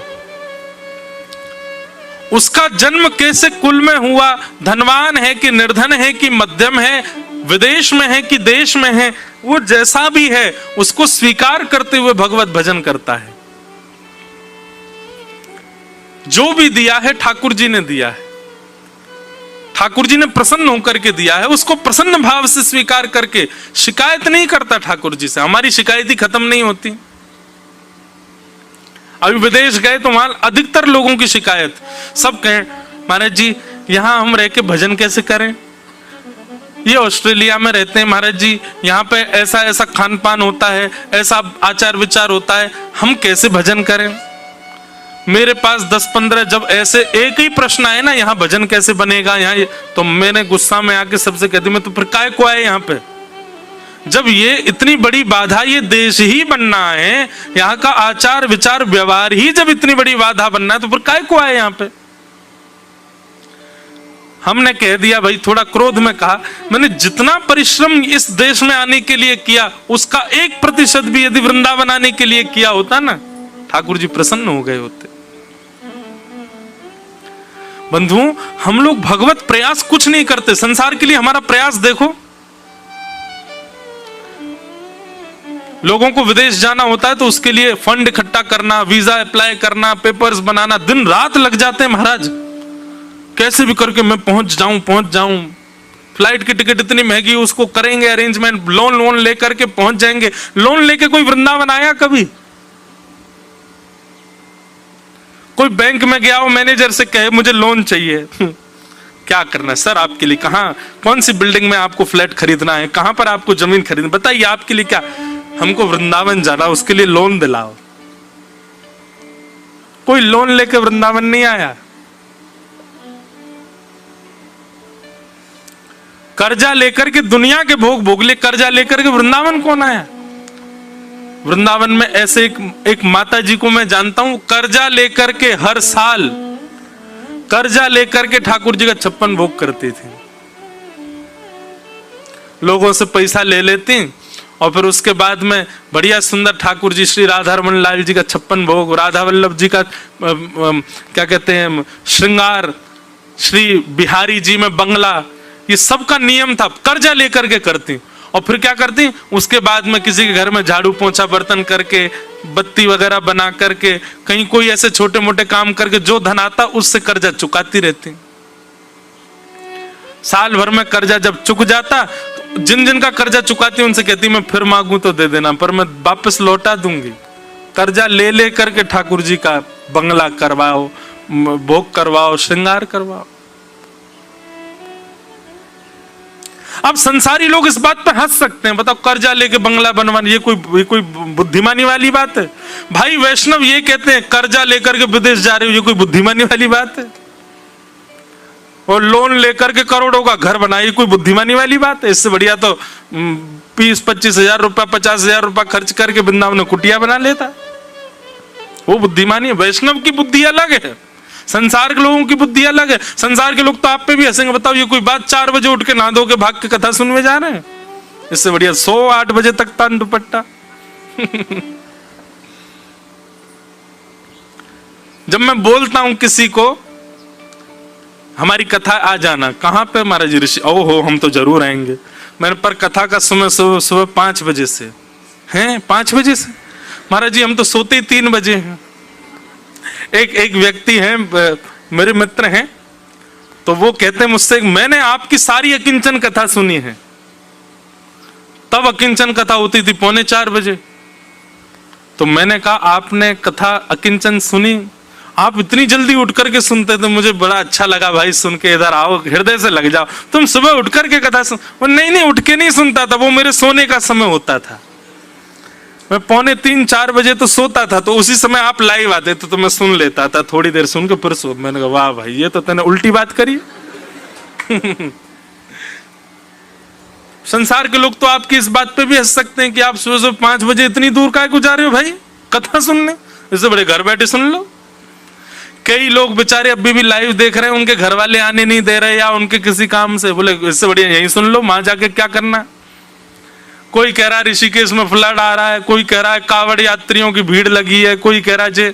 उसका जन्म कैसे कुल में हुआ, धनवान है कि निर्धन है कि मध्यम है, विदेश में है कि देश में है, वो जैसा भी है उसको स्वीकार करते हुए भगवत भजन करता है। जो भी दिया है ठाकुर जी ने दिया है, ठाकुर जी ने प्रसन्न होकर के दिया है, उसको प्रसन्न भाव से स्वीकार करके शिकायत नहीं करता ठाकुर जी से। हमारी शिकायत ही खत्म नहीं होती। अभी विदेश गए तो वहां अधिकतर लोगों की शिकायत, सब कहें महाराज जी यहां हम रह के भजन कैसे करें, ये ऑस्ट्रेलिया में रहते हैं महाराज जी, यहाँ पे ऐसा ऐसा खान पान होता है, ऐसा आचार विचार होता है, हम कैसे भजन करें। मेरे पास 10-15 जब ऐसे एक ही प्रश्न आए ना, यहाँ भजन कैसे बनेगा यहाँ, तो मैंने गुस्सा में आके सबसे कहती, मैं तो फिर काय को आए यहाँ पे, जब ये इतनी बड़ी बाधा, ये देश ही बनना है, यहाँ का आचार विचार व्यवहार ही जब इतनी बड़ी बाधा बनना है तो फिर काय को आए यहाँ पे। हमने कह दिया भाई, थोड़ा क्रोध में कहा, मैंने जितना परिश्रम इस देश में आने के लिए किया उसका 1% भी यदि वृंदावन आने के लिए किया होता ना, ठाकुर जी प्रसन्न हो गए होते। बंधुओं, हम लोग भगवत प्रयास कुछ नहीं करते। संसार के लिए हमारा प्रयास देखो, लोगों को विदेश जाना होता है तो उसके लिए फंड इकट्ठा करना, वीजा अप्लाई करना, पेपर्स बनाना, दिन रात लग जाते हैं महाराज, कैसे भी करके मैं पहुंच जाऊं। फ्लाइट की टिकट इतनी महंगी, उसको करेंगे अरेंजमेंट, लोन लेकर के पहुंच जाएंगे। लोन लेके कोई वृंदावन आया कभी? कोई बैंक में गया हो, मैनेजर से कहे मुझे लोन चाहिए, क्या करना है सर आपके लिए, कहां, कौन सी बिल्डिंग में आपको फ्लैट खरीदना है, कहां पर आपको जमीन खरीदना, बताइए आपके लिए क्या। हमको वृंदावन जाना, उसके लिए लोन दिलाओ। कोई लोन लेके वृंदावन नहीं आया, कर्जा लेकर के दुनिया के भोग भोग ले, कर्जा लेकर के वृंदावन कौन आया? वृंदावन में ऐसे एक माता जी को मैं जानता हूं, कर्जा लेकर के हर साल कर्जा लेकर के ठाकुर जी का 56 भोग करती थी। लोगों से पैसा ले लेती और फिर उसके बाद में बढ़िया सुंदर ठाकुर जी श्री राधा रमन लाल जी का 56 भोग, राधा वल्लभ जी का क्या कहते हैं श्रृंगार, श्री बिहारी जी में बंगला, ये सबका नियम था। कर्जा लेकर के करती और फिर क्या करती, उसके बाद में किसी के घर में झाड़ू पोंछा बर्तन करके, बत्ती वगैरह बना करके, कहीं कोई ऐसे छोटे मोटे काम करके जो धन आता उससे कर्जा चुकाती रहती। साल भर में कर्जा जब चुक जाता, तो जिन जिन का कर्जा चुकाती उनसे कहती मैं फिर मांगू तो दे देना, पर मैं वापस लौटा दूंगी। कर्जा ले ले करके ठाकुर जी का बंगला करवाओ, भोग करवाओ, श्रृंगार करवाओ। अब संसारी लोग इस बात पर हंस सकते हैं, बताओ कर्जा लेके बंगला बनवाना ये कोई बुद्धिमानी वाली बात है? भाई वैष्णव ये कहते हैं कर्जा लेकर के विदेश जा रहे हो, ये कोई बुद्धिमानी वाली बात है? और लोन लेकर के करोड़ों का घर बनाए, कोई बुद्धिमानी वाली बात है? इससे बढ़िया तो 20-25 हजार रुपया, 50 हजार रुपया खर्च करके वृंदावन में कुटिया बना लेता। वो बुद्धिमानी है। वैष्णव की बुद्धि अलग है, संसार के लोगों की बुद्धि अलग है। संसार के लोग तो आप पे भी हंसेंगे, बताओ ये कोई बात 4 बजे उठ के नहा धो के भाग के कथा सुनने जा रहे हैं? इससे बढ़िया 8 बजे तक तान दुपट्टा। जब मैं बोलता हूं किसी को हमारी कथा आ जाना, कहां पे महाराज ऋषि? ओहो हम तो जरूर आएंगे। मैंने पर कथा का समय सुबह 5 बजे से हैं, 5 बजे से महाराज जी हम तो सोते ही 3 बजे हैं। एक व्यक्ति हैं, मेरे मित्र हैं, तो वो कहते हैं मुझसे मैंने आपकी सारी अकिंचन कथा सुनी है। तब अकिंचन कथा होती थी 3:45 बजे। तो मैंने कहा आपने कथा अकिंचन सुनी, आप इतनी जल्दी उठ करके सुनते थे, मुझे बड़ा अच्छा लगा भाई सुन के, इधर आओ हृदय से लग जाओ, तुम सुबह उठ करके कथा सुन। वो नहीं उठ के नहीं सुनता था, वो मेरे सोने का समय होता था। मैं 3:45-4 बजे तो सोता था, तो उसी समय आप लाइव आते तो मैं सुन लेता था, थोड़ी देर सुन के फिर सो। मैंने कहा वाह भाई ये तो तूने उल्टी बात करी। संसार के लोग तो आपकी इस बात पे भी हंस सकते हैं कि आप सुबह 5 बजे इतनी दूर काहे को जा रहे हो भाई कथा सुनने, इससे बड़े घर बैठे सुन लो। कई लोग बेचारे अभी भी लाइव देख रहे हैं, उनके घर वाले आने नहीं दे रहे या उनके किसी काम से, बोले इससे बढ़िया यही सुन लो, वहां जाके क्या करना। कोई कह रहा है ऋषिकेश में फ्लड आ रहा है, कोई कह रहा है कावड़ यात्रियों की भीड़ लगी है, कोई कह रहा है जे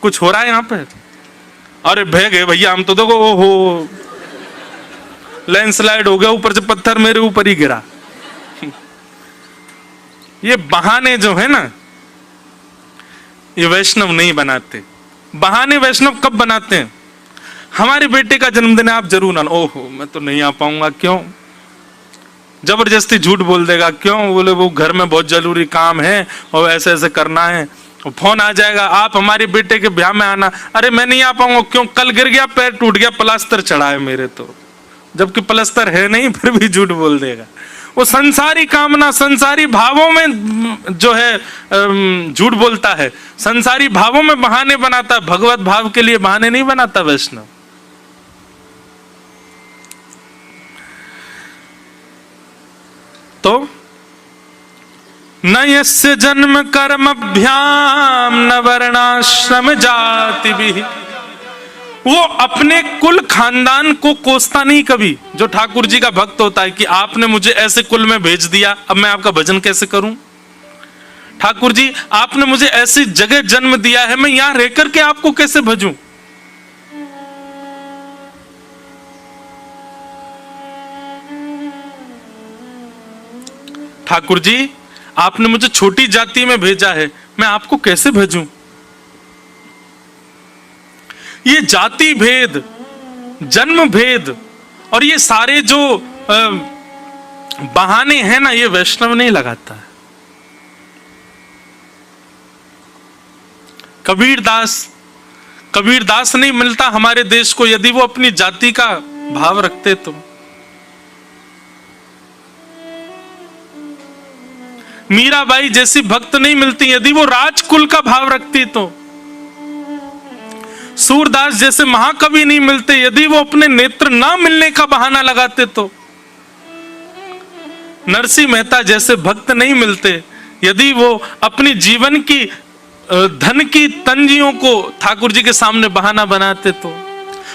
कुछ हो रहा है यहाँ पे। अरे भय गए भैया हम तो देखो, ओहो लैंडस्लाइड हो गया, ऊपर से पत्थर मेरे ऊपर ही गिरा। ये बहाने जो है ना, ये वैष्णव नहीं बनाते। बहाने वैष्णव कब बनाते हैं? हमारे बेटे का जन्मदिन है आप जरूर आना। ओहो मैं तो नहीं आ पाऊंगा। क्यों? जबरदस्ती झूठ बोल देगा। क्यों? बोले वो घर में बहुत जरूरी काम है और ऐसे ऐसे करना है, फोन आ जाएगा आप हमारे बेटे के ब्याह में आना। अरे मैं नहीं आ पाऊंगा। क्यों? कल गिर गया, पैर टूट गया, प्लास्टर चढ़ा है मेरे, तो जबकि प्लास्टर है नहीं फिर भी झूठ बोल देगा। वो संसारी कामना, संसारी भावों में जो है झूठ बोलता है, संसारी भावों में बहाने बनाता है, भगवत भाव के लिए बहाने नहीं बनाता वैष्णव। तो न यस्य जन्म कर्मभ्याम न वर्णाश्रम जाति भी, वो अपने कुल खानदान को कोसता नहीं कभी। जो ठाकुर जी का भक्त होता है कि आपने मुझे ऐसे कुल में भेज दिया, अब मैं आपका भजन कैसे करूं? ठाकुर जी आपने मुझे ऐसी जगह जन्म दिया है, मैं यहां रह करके आपको कैसे भजूं? ठाकुर जी आपने मुझे छोटी जाति में भेजा है, मैं आपको कैसे भेजूं? ये जाति भेद, जन्म भेद और ये सारे जो बहाने हैं ना, ये वैष्णव नहीं लगाता है। कबीरदास नहीं मिलता हमारे देश को यदि वो अपनी जाति का भाव रखते तो। मीराबाई जैसी भक्त नहीं मिलती यदि वो राजकुल का भाव रखती तो। सूरदास जैसे महाकवि नहीं मिलते यदि वो अपने नेत्र ना मिलने का बहाना लगाते तो। नरसिंह मेहता जैसे भक्त नहीं मिलते यदि वो अपनी जीवन की धन की तंजियों को ठाकुर जी के सामने बहाना बनाते तो।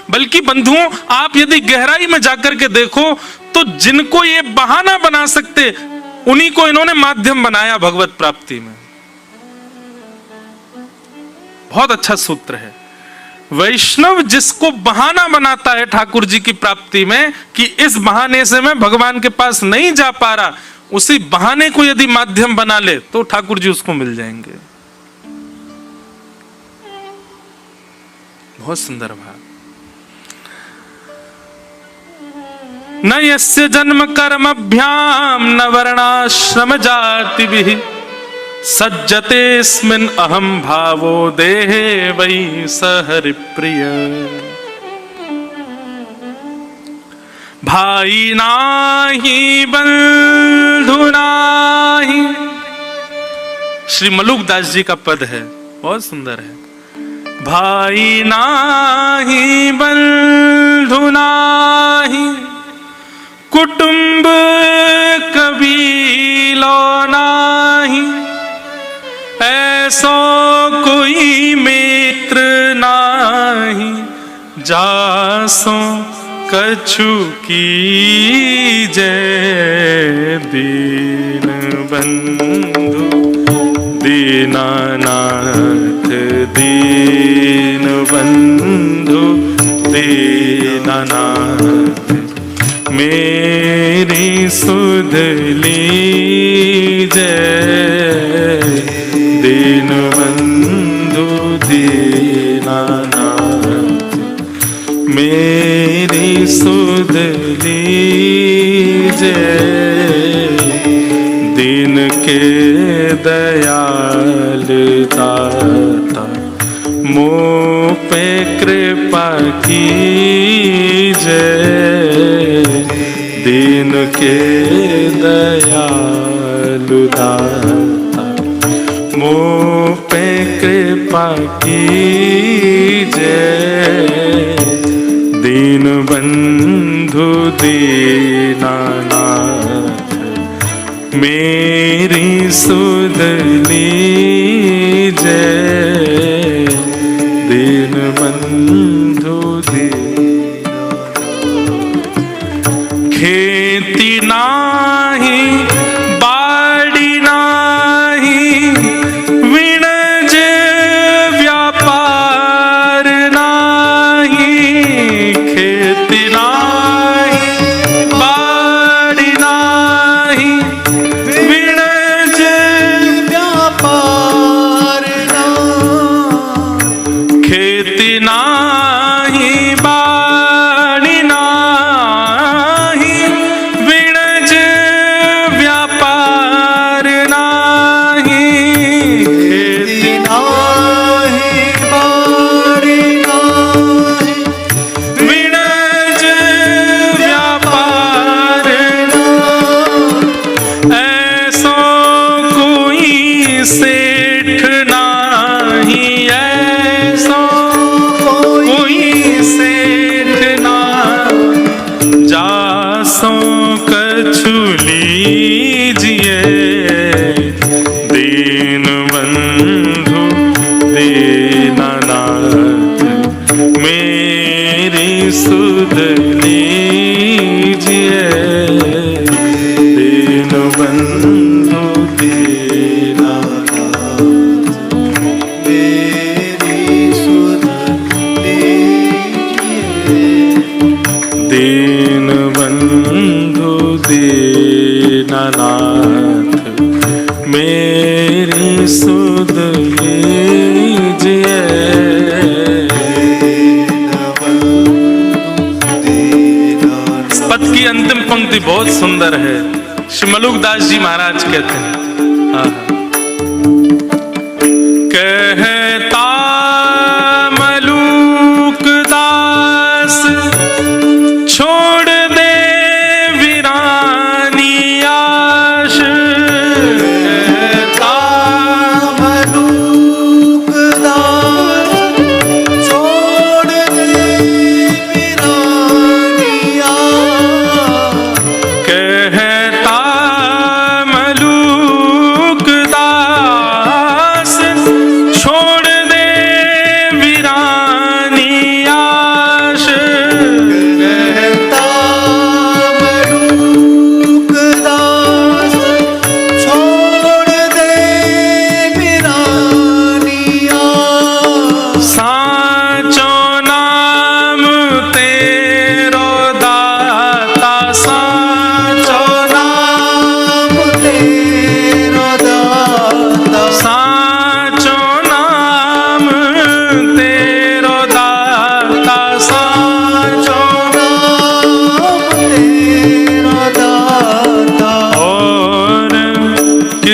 बल्कि बंधुओं, आप यदि गहराई में जाकर के देखो तो जिनको ये बहाना बना सकते उन्हीं को इन्होंने माध्यम बनाया भगवत प्राप्ति में। बहुत अच्छा सूत्र है। वैष्णव जिसको बहाना बनाता है ठाकुर जी की प्राप्ति में कि इस बहाने से मैं भगवान के पास नहीं जा पा रहा, उसी बहाने को यदि माध्यम बना ले तो ठाकुर जी उसको मिल जाएंगे। बहुत सुंदर भाव। न यस्य जन्म कर्मभ्याम न वर्णाश्रम जातिभिः सज्जतेस्मिन् अहम भावो देहे वै स हरिप्रिय। भाई नाही बंधु नाही, श्री मलुकदास जी का पद है, बहुत सुंदर है। भाई नाही बंधु नाही, कुटुंब कबीलो नाही, ऐसो कोई मित्र नाही, जासो कछु की जय। दीन बंधु दीनानाथ, दीन बंधु दीनानाथ, मेरी सुध लीजय। दीन बंधु दीनानाथ, मेरी सुध लीजय। दीन के दयाल दाता, मोह पे कृपा कीजय। दीन के दयालु दाता, मोह पे कृपा कीजय। दीन बंधु दीनानाथ, मेरी सुध लीजय। दीन बंधु दीनानाथ, खेती नाही बाड़ी नाही, विणज व्यापार नाही। खेती नाही बाड़ी नाही, विणज व्यापार नाही। खेती नाही बाड़ी नाही, विणज व्यापार नाही। खेती नाही बाड़ी नाही, विणज व्यापार नाही। ऐसो कोई सेठ नाही, ऐसो कोई सेठ नाही, जासो कछु लीजिए। दीन बंधु दीनानाथ, मेरी सुध लीजिए। दीन बंधु दीनानाथ, मेरी सुध लीजिए। दीन बंधु दीनानाथ, मेरी सुध लीजिए। पद की अंतिम पंक्ति बहुत सुंदर है। श्री मलुकदास जी महाराज कहते हैं, हाँ, कहता मलुकदास छोड़ दे वीरानी आश।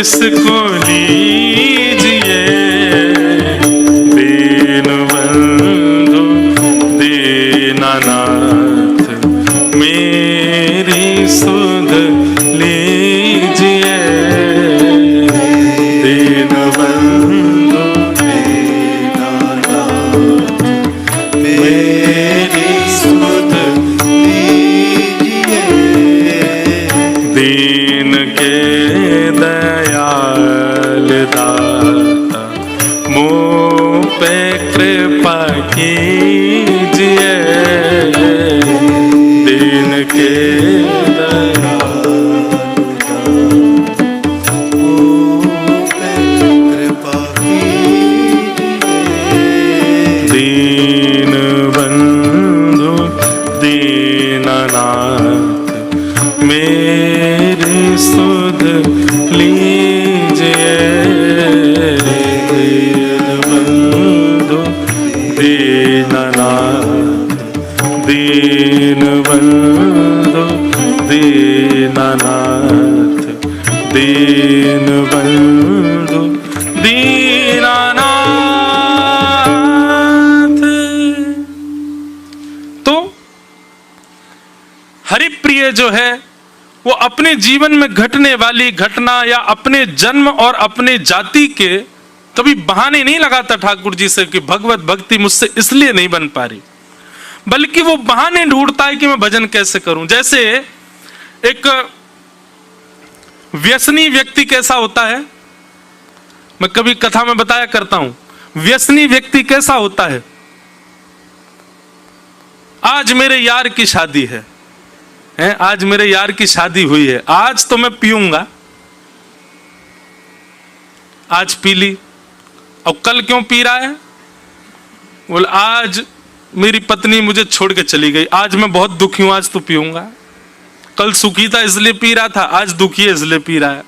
इसको लीजिए दीनबंधु दीनानाथ, मेरी सुध लीजिए दीनबंधु दीनानाथ, मेरी सुध लीजिए। दीन के दयाल दाता मुँह पे कृपा कीजिए दीन के दयाल मुँह पे कृपा कीजिए। दीन बंधु दीनानाथ, मेरी सुध लीजिए दीनबंधु दीनानाथ, दीनबंधु दीनानाथ, दीनबंधु दीनानाथ। तो हरिप्रिय जो है वो अपने जीवन में घटने वाली घटना या अपने जन्म और अपने जाति के कभी बहाने नहीं लगाता ठाकुर जी से कि भगवत भक्ति मुझसे इसलिए नहीं बन पा रही, बल्कि वो बहाने ढूंढता है कि मैं भजन कैसे करूं। जैसे एक व्यसनी व्यक्ति कैसा होता है, मैं कभी कथा में बताया करता हूं, व्यसनी व्यक्ति कैसा होता है। आज मेरे यार की शादी है, आज मेरे यार की शादी हुई है, आज तो मैं पीऊंगा, आज पी ली। और कल क्यों पी रहा है? बोले आज मेरी पत्नी मुझे छोड़ के चली गई, आज मैं बहुत दुखी हूं, आज तो पीऊंगा। कल सुखी था इसलिए पी रहा था, आज दुखी है इसलिए पी रहा है।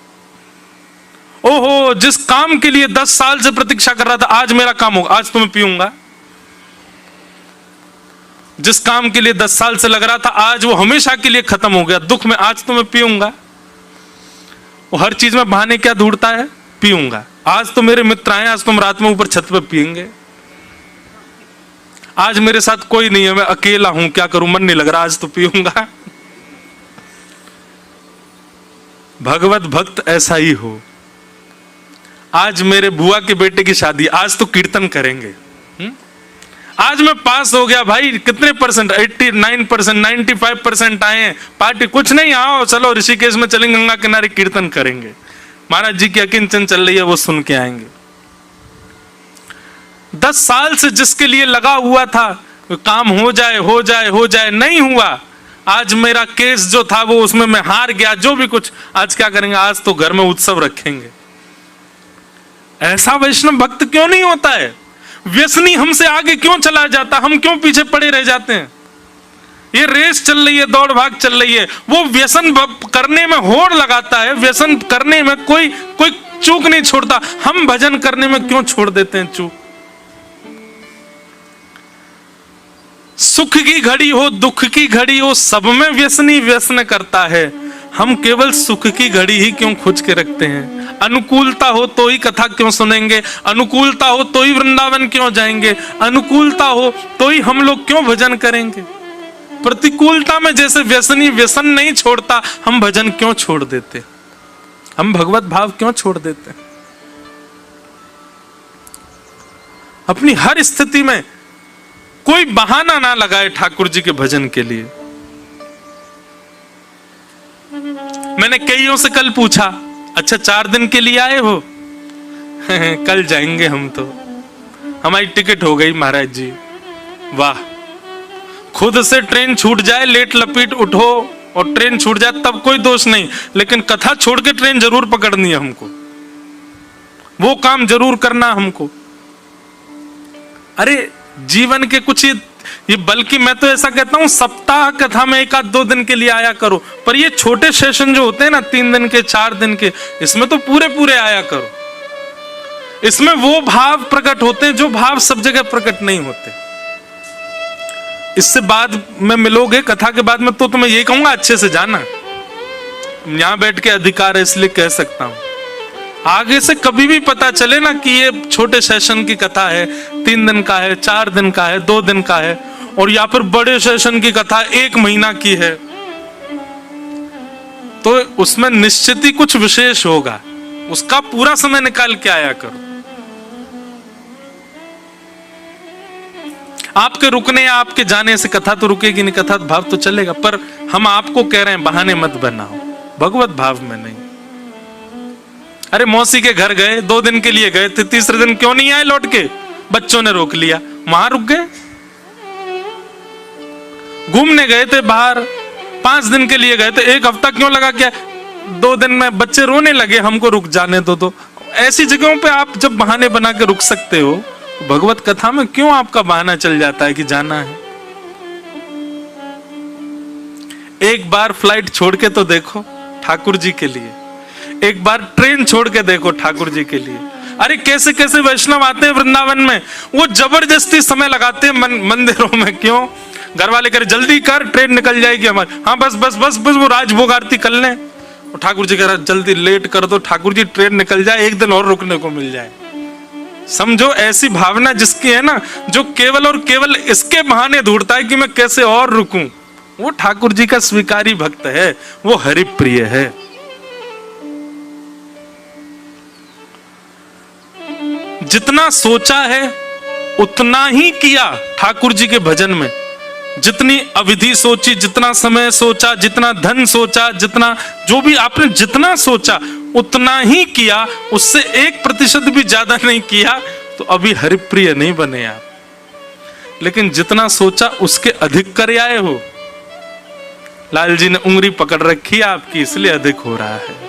ओहो, जिस काम के लिए 10 साल से प्रतीक्षा कर रहा था, आज मेरा काम होगा, आज तो मैं पीऊंगा। जिस काम के लिए 10 साल से लग रहा था, आज वो हमेशा के लिए खत्म हो गया, दुख में, आज तो मैं पीऊंगा। वो हर चीज में बहाने क्या ढूंढता है? पीऊंगा। आज तो मेरे मित्र आए, आज तुम रात में ऊपर छत पे पिएंगे, आज मेरे साथ कोई नहीं है, मैं अकेला हूं, क्या करूं, मन नहीं लग रहा, आज तो पीऊंगा। भगवत भक्त ऐसा ही हो। आज मेरे बुआ के बेटे की शादी, आज तो कीर्तन करेंगे। आज मैं पास हो गया भाई, कितने परसेंट? 89%, 95% आए हैं, पार्टी कुछ नहीं, आओ चलो ऋषिकेश में चलेंगे, गंगा किनारे कीर्तन करेंगे, महाराज जी की अकिंचन चल रही है, वो सुन के आएंगे। 10 साल से जिसके लिए लगा हुआ था काम हो जाए हो जाए हो जाए, नहीं हुआ। आज मेरा केस जो था वो उसमें मैं हार गया, जो भी कुछ, आज क्या करेंगे? आज तो घर में उत्सव रखेंगे। ऐसा वैष्णव भक्त क्यों नहीं होता है? व्यसनी हमसे आगे क्यों चला जाता, हम क्यों पीछे पड़े रह जाते हैं? ये रेस चल रही है, दौड़ भाग चल रही है, वो व्यसन करने में होड़ लगाता है, व्यसन करने में कोई चूक नहीं छोड़ता, हम भजन करने में क्यों छोड़ देते हैं चूक? सुख की घड़ी हो, दुख की घड़ी हो, सब में व्यसनी व्यसन करता है, हम केवल सुख की घड़ी ही क्यों खोज के रखते हैं? अनुकूलता हो तो ही कथा क्यों सुनेंगे, अनुकूलता हो तो ही वृंदावन क्यों जाएंगे, अनुकूलता हो तो ही हम लोग क्यों भजन करेंगे? प्रतिकूलता में जैसे व्यसनी व्यसन नहीं छोड़ता, हम भजन क्यों छोड़ देते, हम भगवत भाव क्यों छोड़ देते? अपनी हर स्थिति में कोई बहाना ना लगाए ठाकुर जी के भजन के लिए। मैंने कईयों से कल पूछा, अच्छा 4 दिन के लिए आए हो? कल जाएंगे हम तो, हमारी टिकट हो गई महाराज जी। वाह, खुद से ट्रेन छूट जाए, लेट लपीट उठो और ट्रेन छूट जाए तब कोई दोष नहीं, लेकिन कथा छोड़ के ट्रेन जरूर पकड़नी है हमको, वो काम जरूर करना हमको। अरे जीवन के कुछ ये बल्कि मैं तो ऐसा कहता हूं सप्ताह कथा में 1-2 दिन के लिए आया करो, पर ये छोटे सेशन जो होते हैं ना 3 दिन के 4 दिन के, इसमें तो पूरे आया करो। इसमें वो भाव प्रकट होते हैं जो भाव सब जगह प्रकट नहीं होते। इससे बाद में मिलोगे कथा के बाद में तो मैं यही कहूंगा अच्छे से जाना, यहां बैठ के अधिकार है इसलिए कह सकता हूं। आगे से कभी भी पता चले ना कि ये छोटे सेशन की कथा है, 3 दिन का है, 4 दिन का है, 2 दिन का है, और या फिर बड़े सेशन की कथा 1 महीना की है, तो उसमें निश्चित ही कुछ विशेष होगा। उसका पूरा समय निकाल के आया करो। आपके रुकने या आपके जाने से कथा तो रुकेगी नहीं, कथा भाव तो चलेगा, पर हम आपको कह रहे हैं बहाने मत बनाओ, भगवत भाव में नहीं। अरे मौसी के घर गए, 2 दिन के लिए गए थे, तीसरे दिन क्यों नहीं आए लौट के? बच्चों ने रोक लिया, वहां रुक गए। घूमने गए थे बाहर, 5 दिन के लिए गए थे, 1 हफ्ता क्यों लगा? क्या 2 दिन में बच्चे रोने लगे, हमको रुक जाने दो। तो ऐसी जगहों पे आप जब बहाने बना के रुक सकते हो, भगवत कथा में क्यों आपका बहाना चल जाता है कि जाना है? एक बार फ्लाइट छोड़ के तो देखो ठाकुर जी के लिए, एक बार ट्रेन छोड़ के देखो ठाकुर जी के लिए। अरे कैसे कैसे वैष्णव आते हैं वृंदावन में, वो जबरदस्ती समय लगाते हैं मंदिरों में। क्यों? घर वाले करे जल्दी कर, ट्रेन निकल जाएगी हमारी। हाँ बस बस बस बस वो राजभोग आरती कर लें। और ठाकुर जी कह रहा जल्दी लेट कर दो, ठाकुर जी ट्रेन निकल जाए, 1 दिन और रुकने को मिल जाए। समझो ऐसी भावना जिसकी है ना, जो केवल और केवल इसके बहाने ढूंढता है कि मैं कैसे और रुकूं, वो ठाकुर जी का स्वीकारी भक्त है, वो हरिप्रिय है। जितना सोचा है उतना ही किया ठाकुर जी के भजन में। जितनी अवधि सोची, जितना समय सोचा, जितना धन सोचा, जितना जो भी आपने जितना सोचा उतना ही किया, उससे 1% भी ज्यादा नहीं किया, तो अभी हरिप्रिय नहीं बने आप। लेकिन जितना सोचा उसके अधिक कर आए हो। लाल जी ने उंगली पकड़ रखी है आपकी, इसलिए अधिक हो रहा है।